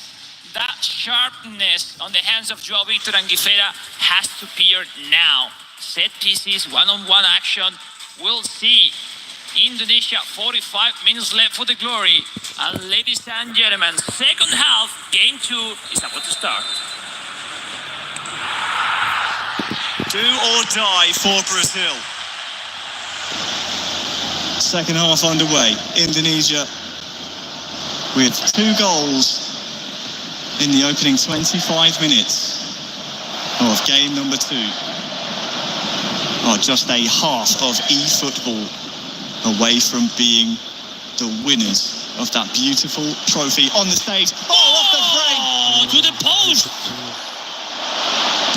That sharpness on the hands of Joao Victor and Guifera has to appear now. Set pieces, one-on-one action. We'll see. Indonesia, 45 minutes left for the glory. And ladies and gentlemen, second half, game 2 is about to start. Do or die for Brazil. Second half underway. Indonesia with 2 goals in the opening 25 minutes of game number 2. Oh, just a half of eFootball away from being the winners of that beautiful trophy on the stage. Oh, off the frame! Oh, to the post!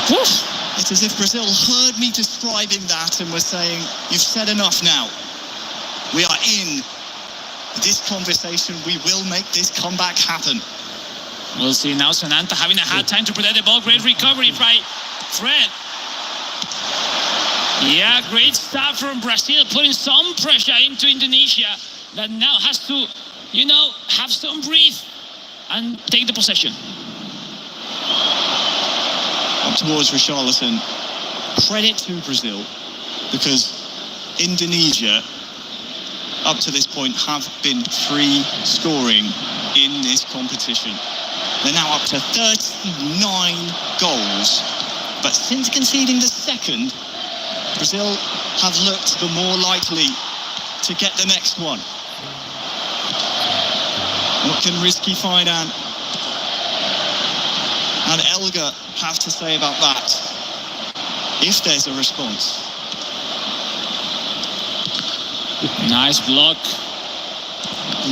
Woof. It's as if Brazil heard me describing that and was saying, you've said enough now. We are in this conversation. We will make this comeback happen. We'll see now. Sananta having a hard time to protect the ball. Great recovery by Fred. Yeah, great start from Brazil, putting some pressure into Indonesia that now has to, have some breath and take the possession. Up towards Richarlison. Credit to Brazil, because Indonesia, up to this point, have been free scoring in this competition. They're now up to 39 goals. But since conceding the second, Brazil have looked the more likely to get the next one. What can Rizky Fidan and Elga have to say about that, if there's a response? Nice block.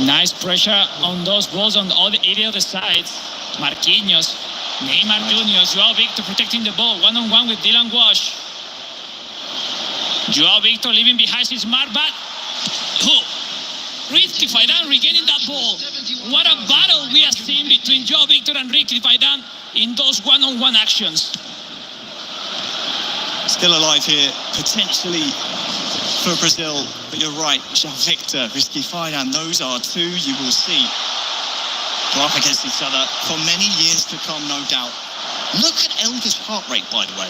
Nice pressure on those balls on all the area of the sides. Marquinhos, Neymar Jr., Joao Victor protecting the ball. One-on-one with Dylan Wash. Joao Victor leaving behind his mark, but Rizky Fidan regaining that ball. What a battle we have seen between Joao Victor and Rizky Fidan in those one-on-one actions. Still alive here, potentially for Brazil, but you're right, Joao Victor, Rizky Fidan, those are 2 you will see go up against each other for many years to come, no doubt. Look at Elga's heart rate, by the way.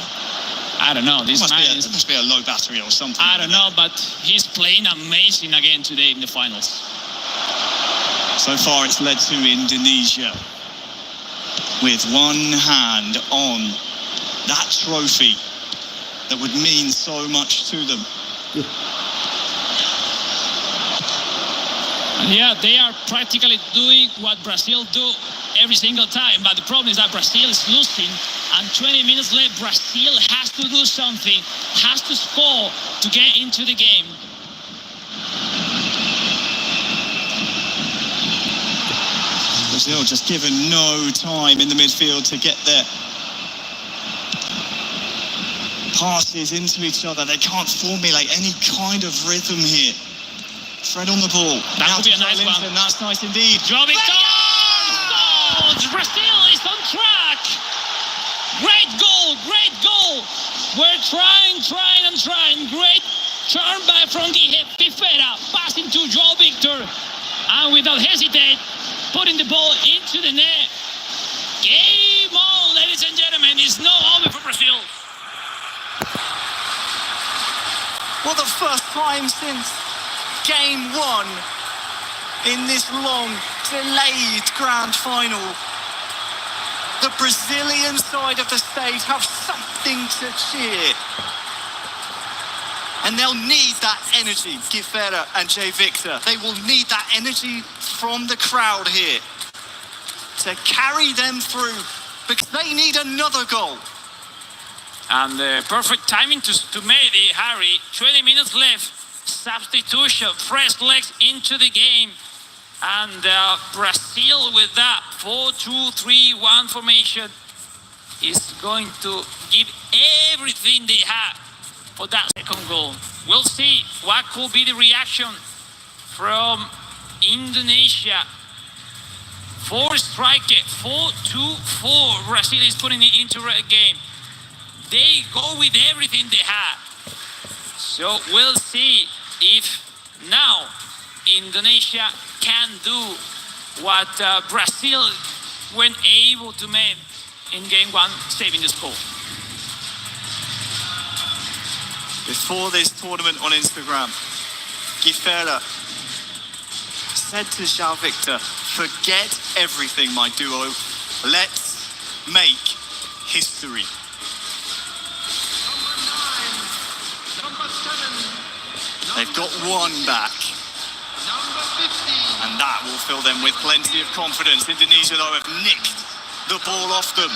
I don't know. This man It must be a low battery or something. I don't know, but he's playing amazing again today in the finals. So far, it's led to Indonesia with one hand on that trophy that would mean so much to them. Yeah, they are practically doing what Brazil do every single time, but the problem is that Brazil is losing, and 20 minutes left. Brazil has to do something, has to score to get into the game. Brazil just given no time in the midfield to get their passes into each other. They can't formulate any kind of rhythm here. Fred on the ball. That would be a nice one. That's nice indeed. Joao Victor! Brazil is on track. Great goal, great goal. We're trying. Great turn back from Guifera, passing to Joao Victor, and without hesitate, putting the ball into the net. Game on, ladies and gentlemen. It's no over for Brazil. For the first time since Game 1 in this long, delayed grand final, the Brazilian side of the stage have something to cheer. And they'll need that energy, Guifera and Jay Victor. They will need that energy from the crowd here to carry them through, because they need another goal. And the perfect timing to make it, Harry. 20 minutes left. Substitution, fresh legs into the game. And Brazil with that 4-2-3-1 formation is going to give everything they have for that second goal. we'll see what could be the reaction from Indonesia. 4 striker, 4-2-4. Brazil is putting it into a game. They go with everything they have. So we'll see if now Indonesia can do what Brazil weren't able to make in game 1, saving the score. Before this tournament on Instagram, Guifera said to João Victor, "Forget everything, my duo. Let's make history." They've got one back, and that will fill them with plenty of confidence. Indonesia, though, have nicked the ball off them.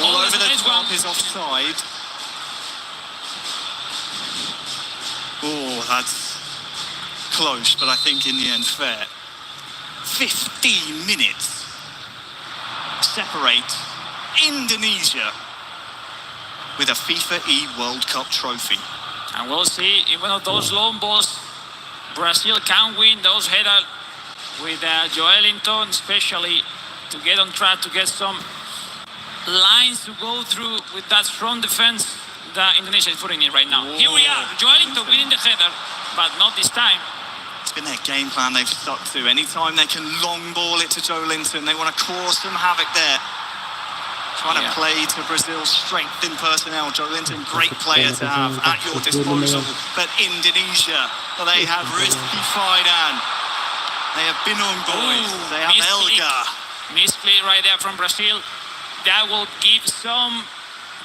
All over the top is offside. Oh, that's close, but I think in the end fair. 15 minutes separate Indonesia with a FIFAe World Cup trophy. And we'll see if one of those long balls Brazil can win those headers with Joelinton, especially to get on track, to get some lines to go through with that strong defense that Indonesia is putting in right now. Whoa. Here we are, Joelinton winning the header, but not this time. It's been their game plan they've stuck to. Anytime they can long ball it to Joelinton, they want to cause some havoc there. Trying to play to Brazil's strength in personnel. Joelinton, great player to have at your disposal. But Indonesia, well, they have Rizky Faidan. They have Binong boys. They have Elga. Misplay right there from Brazil. That will give some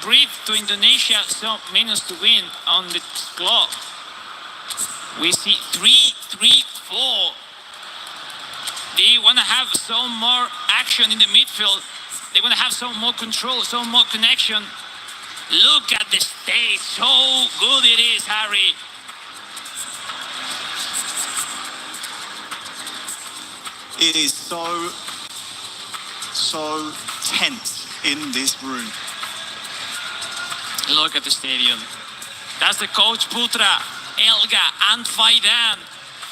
breath to Indonesia, some minutes to win on the clock. We see 3-3-4. They want to have some more action in the midfield. They want to have some more control, some more connection. Look at the stage. So good it is, Harry. It is so tense in this room. Look at the stadium. That's the coach Putra, Elga and Faidan.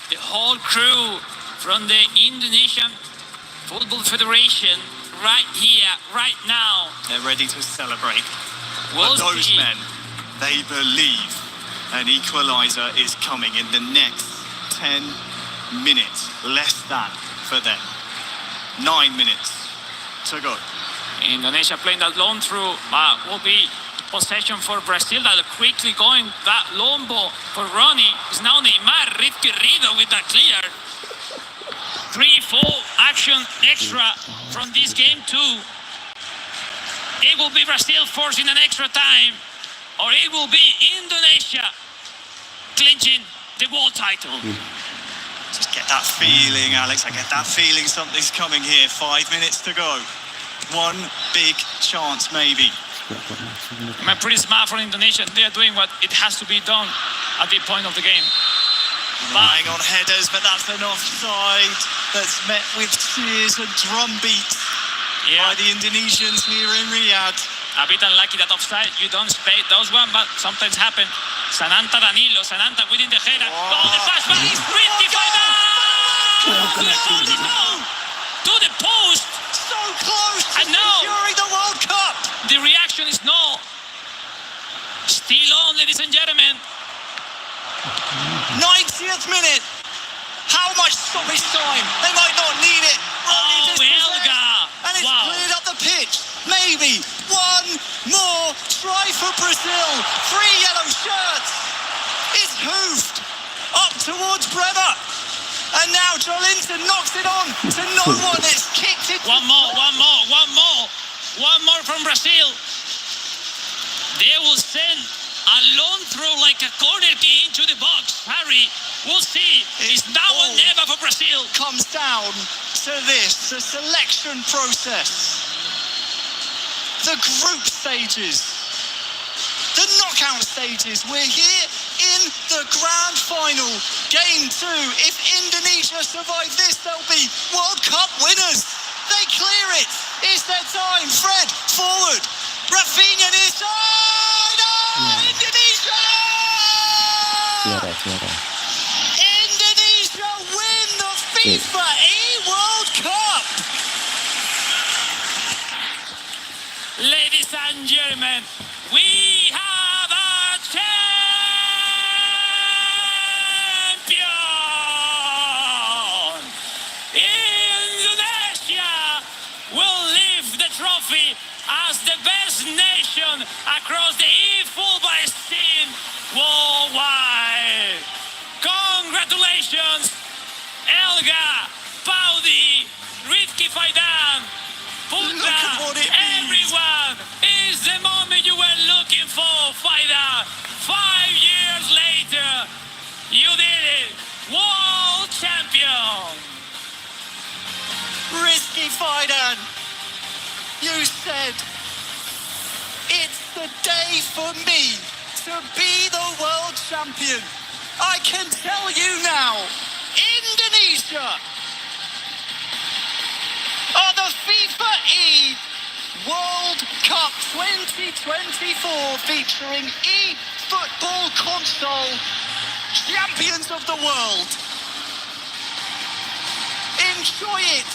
The whole crew from the Indonesian Football Federation right here, right now. They're ready to celebrate. We'll But those see. men, they believe an equaliser is coming in the next 10 minutes. Less than for them. 9 minutes to go. Indonesia playing that long through, will be possession for Brazil. That quickly going that long ball for Ronnie. It's now Neymar, Rizquierdo with that clear. 3-4 action extra from this game too. It will be Brazil forcing an extra time, or it will be Indonesia clinching the world title. Just get that feeling, Alex. I get that feeling something's coming here. 5 minutes to go. One big chance, maybe. I'm pretty smart from Indonesia. They are doing what it has to be done at the point of the game. Relying on headers, but that's an offside that's met with cheers and drum beats by the Indonesians here in Riyadh. A bit unlucky that offside. You don't expect those one, but sometimes happen. Sananta Danilo, Sananta winning the header. Oh, the flashback is Rizky Faidan! To the post. So close to securing the World Cup. The reaction is no. Still on, ladies and gentlemen. 90th minute. How much stoppage time? They might not need it. Elga. And it's cleared up the pitch. Maybe one more try for Brazil. 3 yellow shirts. It's hoofed up towards Bremer. And now Joelinton knocks it on to no one. It's kicked it. One more from Brazil. They will send a long throw like a corner kick into the box. Harry, we'll see. It's now or never for Brazil. Comes down to this, the selection process. The group stages. The knockout stages. We're here in the grand final. Game 2. If Indonesia survive this, they'll be World Cup winners. They clear it. It's their time. Fred, forward. Rafinha near side. Indonesia! Juara. Indonesia win the FIFAe World Cup! Ladies and gentlemen, we have a champion! Indonesia will lift the trophy as the best nation across the eFootball scene worldwide. Congratulations, Elga, Paudi, Rizky Faidan, Punta, everyone! Is the moment you were looking for, Faidan. 5 years later, you did it! World champion! Rizky Faidan, you said, it's the day for me to be the world champion. I can tell you now, Indonesia are the FIFAe World Cup 2024 featuring eFootball console champions of the world. Enjoy it.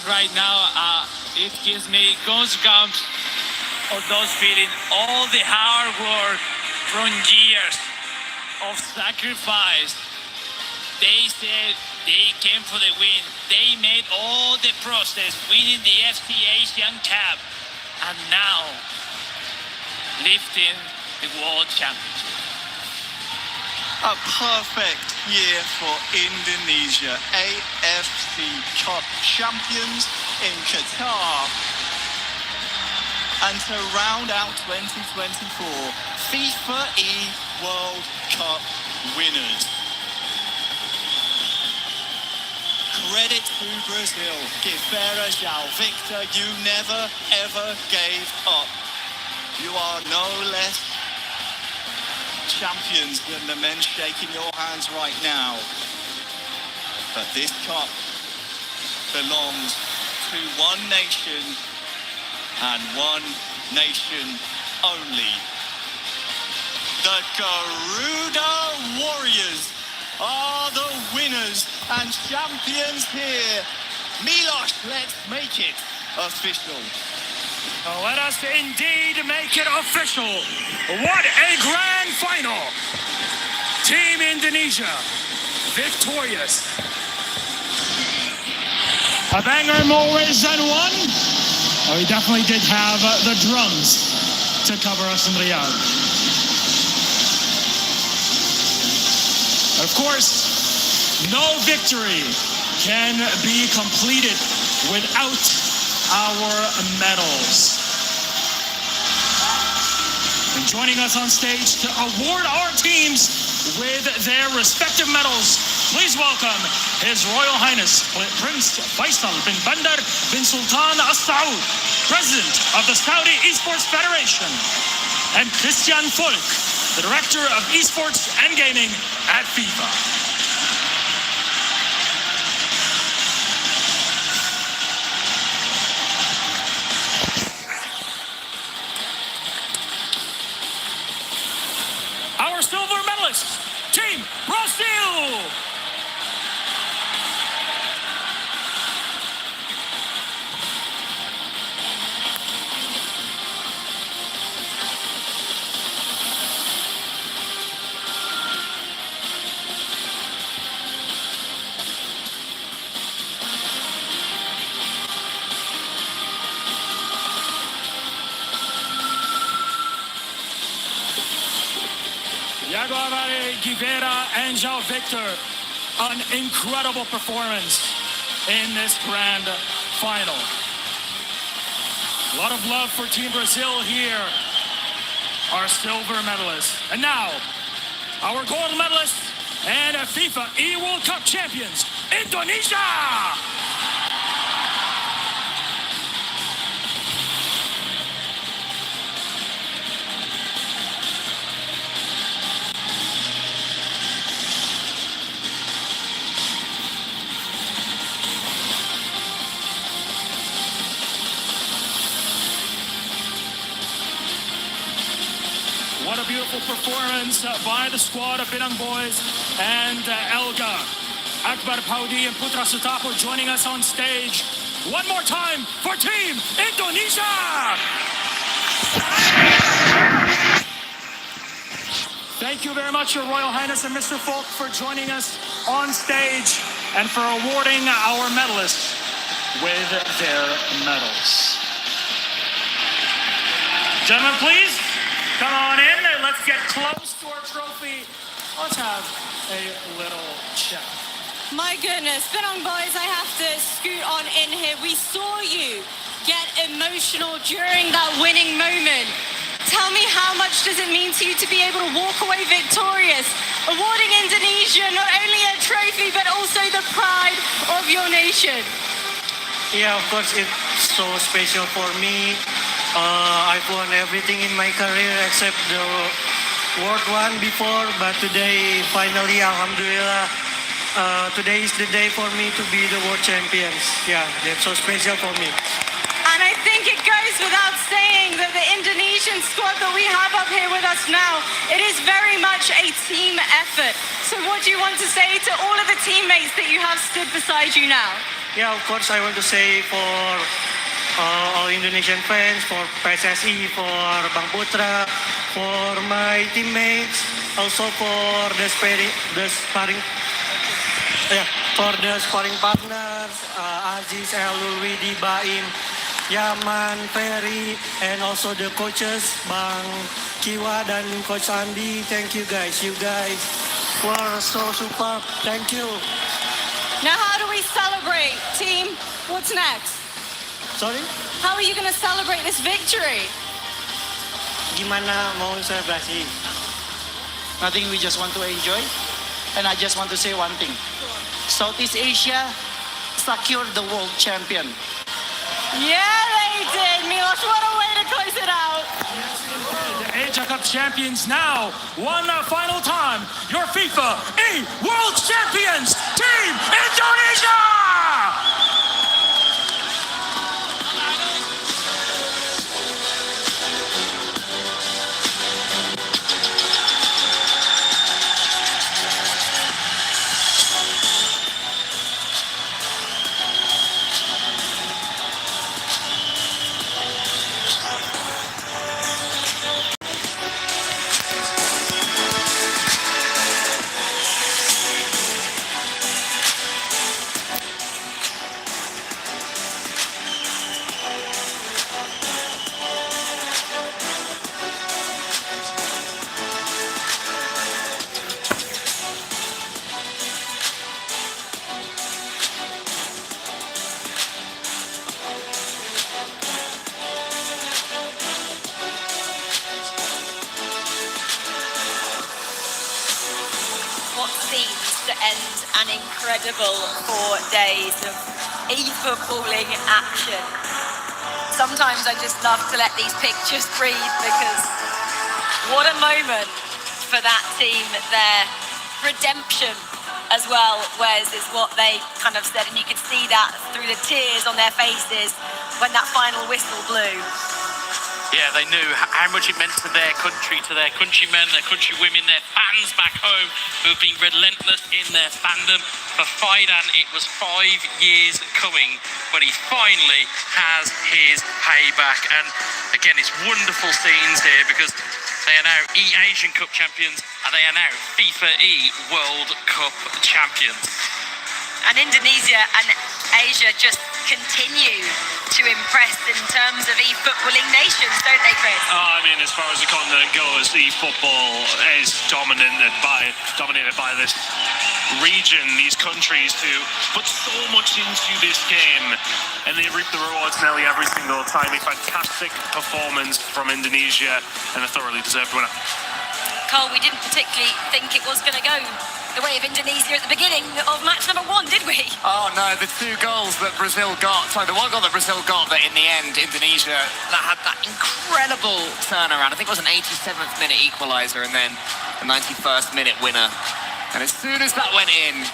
Right now, it gives me goosebumps of those feeling all the hard work from years of sacrifice. They said they came for the win. They made all the process, winning the FC Asian Cup, and now lifting the World Championship. A perfect year for Indonesia, AFC Cup champions in Qatar. And to round out 2024, FIFAe World Cup winners. Credit to Brazil. Guifera, João Victor, you never ever gave up. You are no less champions than the men shaking your hands right now. But this cup belongs to one nation and one nation only. The Garuda Warriors are the winners and champions here. Milos, let's make it official. Let us indeed make it official. What a grand final. Team Indonesia, victorious. A banger more ways than one. We definitely did have the drums to cover us in Riyadh. Of course, no victory can be completed without our medals. And joining us on stage to award our teams with their respective medals, please welcome His Royal Highness Prince Faisal bin Bandar bin Sultan Al Saud, President of the Saudi Esports Federation, and Christian Volk, the Director of Esports and Gaming at FIFA. Our silver medalists, Team Brazil! Guevara and João Victor, an incredible performance in this grand final. A lot of love for Team Brazil here, our silver medalists. And now, our gold medalists and FIFA World Cup champions, Indonesia! wonderful performance by the squad of Binang boys and Elga. Akbar Paudi and Putra Sutapo joining us on stage. One more time for Team Indonesia! Thank you very much, Your Royal Highness and Mr. Folk, for joining us on stage and for awarding our medalists with their medals. Gentlemen, please, come on in and let's get close to our trophy. Let's have a little chat. My goodness, Binang boys, I have to scoot on in here. We saw you get emotional during that winning moment. Tell me, how much does it mean to you to be able to walk away victorious, awarding Indonesia not only a trophy but also the pride of your nation? Yeah, of course, it's so special for me. I've won everything in my career except the world one before, but today, finally, alhamdulillah, today is the day for me to be the world champions. Yeah, that's so special for me. And I think it goes without saying that the Indonesian squad that we have up here with us now, it is very much a team effort. So what do you want to say to all of the teammates that you have stood beside you now? Yeah, of course, I want to say for all Indonesian fans, for PSSI, for Bang Putra, for my teammates, also for the sparring partners, Aziz, Elul, Widi, Baim, Yaman, Ferry, and also the coaches, Bang Kiwa dan Coach Andi. Thank you guys. You guys were so superb. Thank you. Now, how do we celebrate, team? What's next? Sorry? How are you going to celebrate this victory? Gimana mau selebrasi? I think we just want to enjoy. And I just want to say one thing. Southeast Asia secured the world champion. Yeah, they did. Milos, what a way to close it out. The Asia Cup champions now, one final time, your FIFAe World Champions, Team Indonesia! To end an incredible 4 days of e-footballing action. Sometimes I just love to let these pictures breathe because what a moment for that team. Their redemption as well, Wes, is what they kind of said, and you could see that through the tears on their faces when that final whistle blew. Yeah, they knew how much it meant to their country, to their countrymen, their countrywomen, their fans back home who have been relentless in their fandom. For Faidan, it was 5 years coming, but he finally has his payback. And again, it's wonderful scenes here because they are now Asian Cup champions and they are now FIFAe World Cup champions. And Indonesia and Asia just continue to impress in terms of e-footballing nations, don't they, Chris? I mean, as far as the continent goes, e-football is dominated by this region, these countries who put so much into this game, and they reap the rewards nearly every single time. A fantastic performance from Indonesia and a thoroughly deserved winner. Cole, we didn't particularly think it was going to go the way of Indonesia at the beginning of match number 1, did we? Oh no, the 2 goals that Brazil got, sorry, the 1 goal that Brazil got that in the end, Indonesia, that had that incredible turnaround. I think it was an 87th minute equaliser and then a 91st minute winner. And as soon as that went in,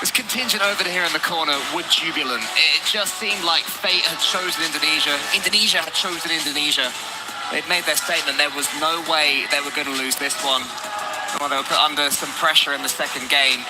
this contingent over here in the corner were jubilant. It just seemed like fate had chosen Indonesia. Indonesia had chosen Indonesia. they'd made their statement. There was no way they were going to lose this one. Well, they were put under some pressure in the second game.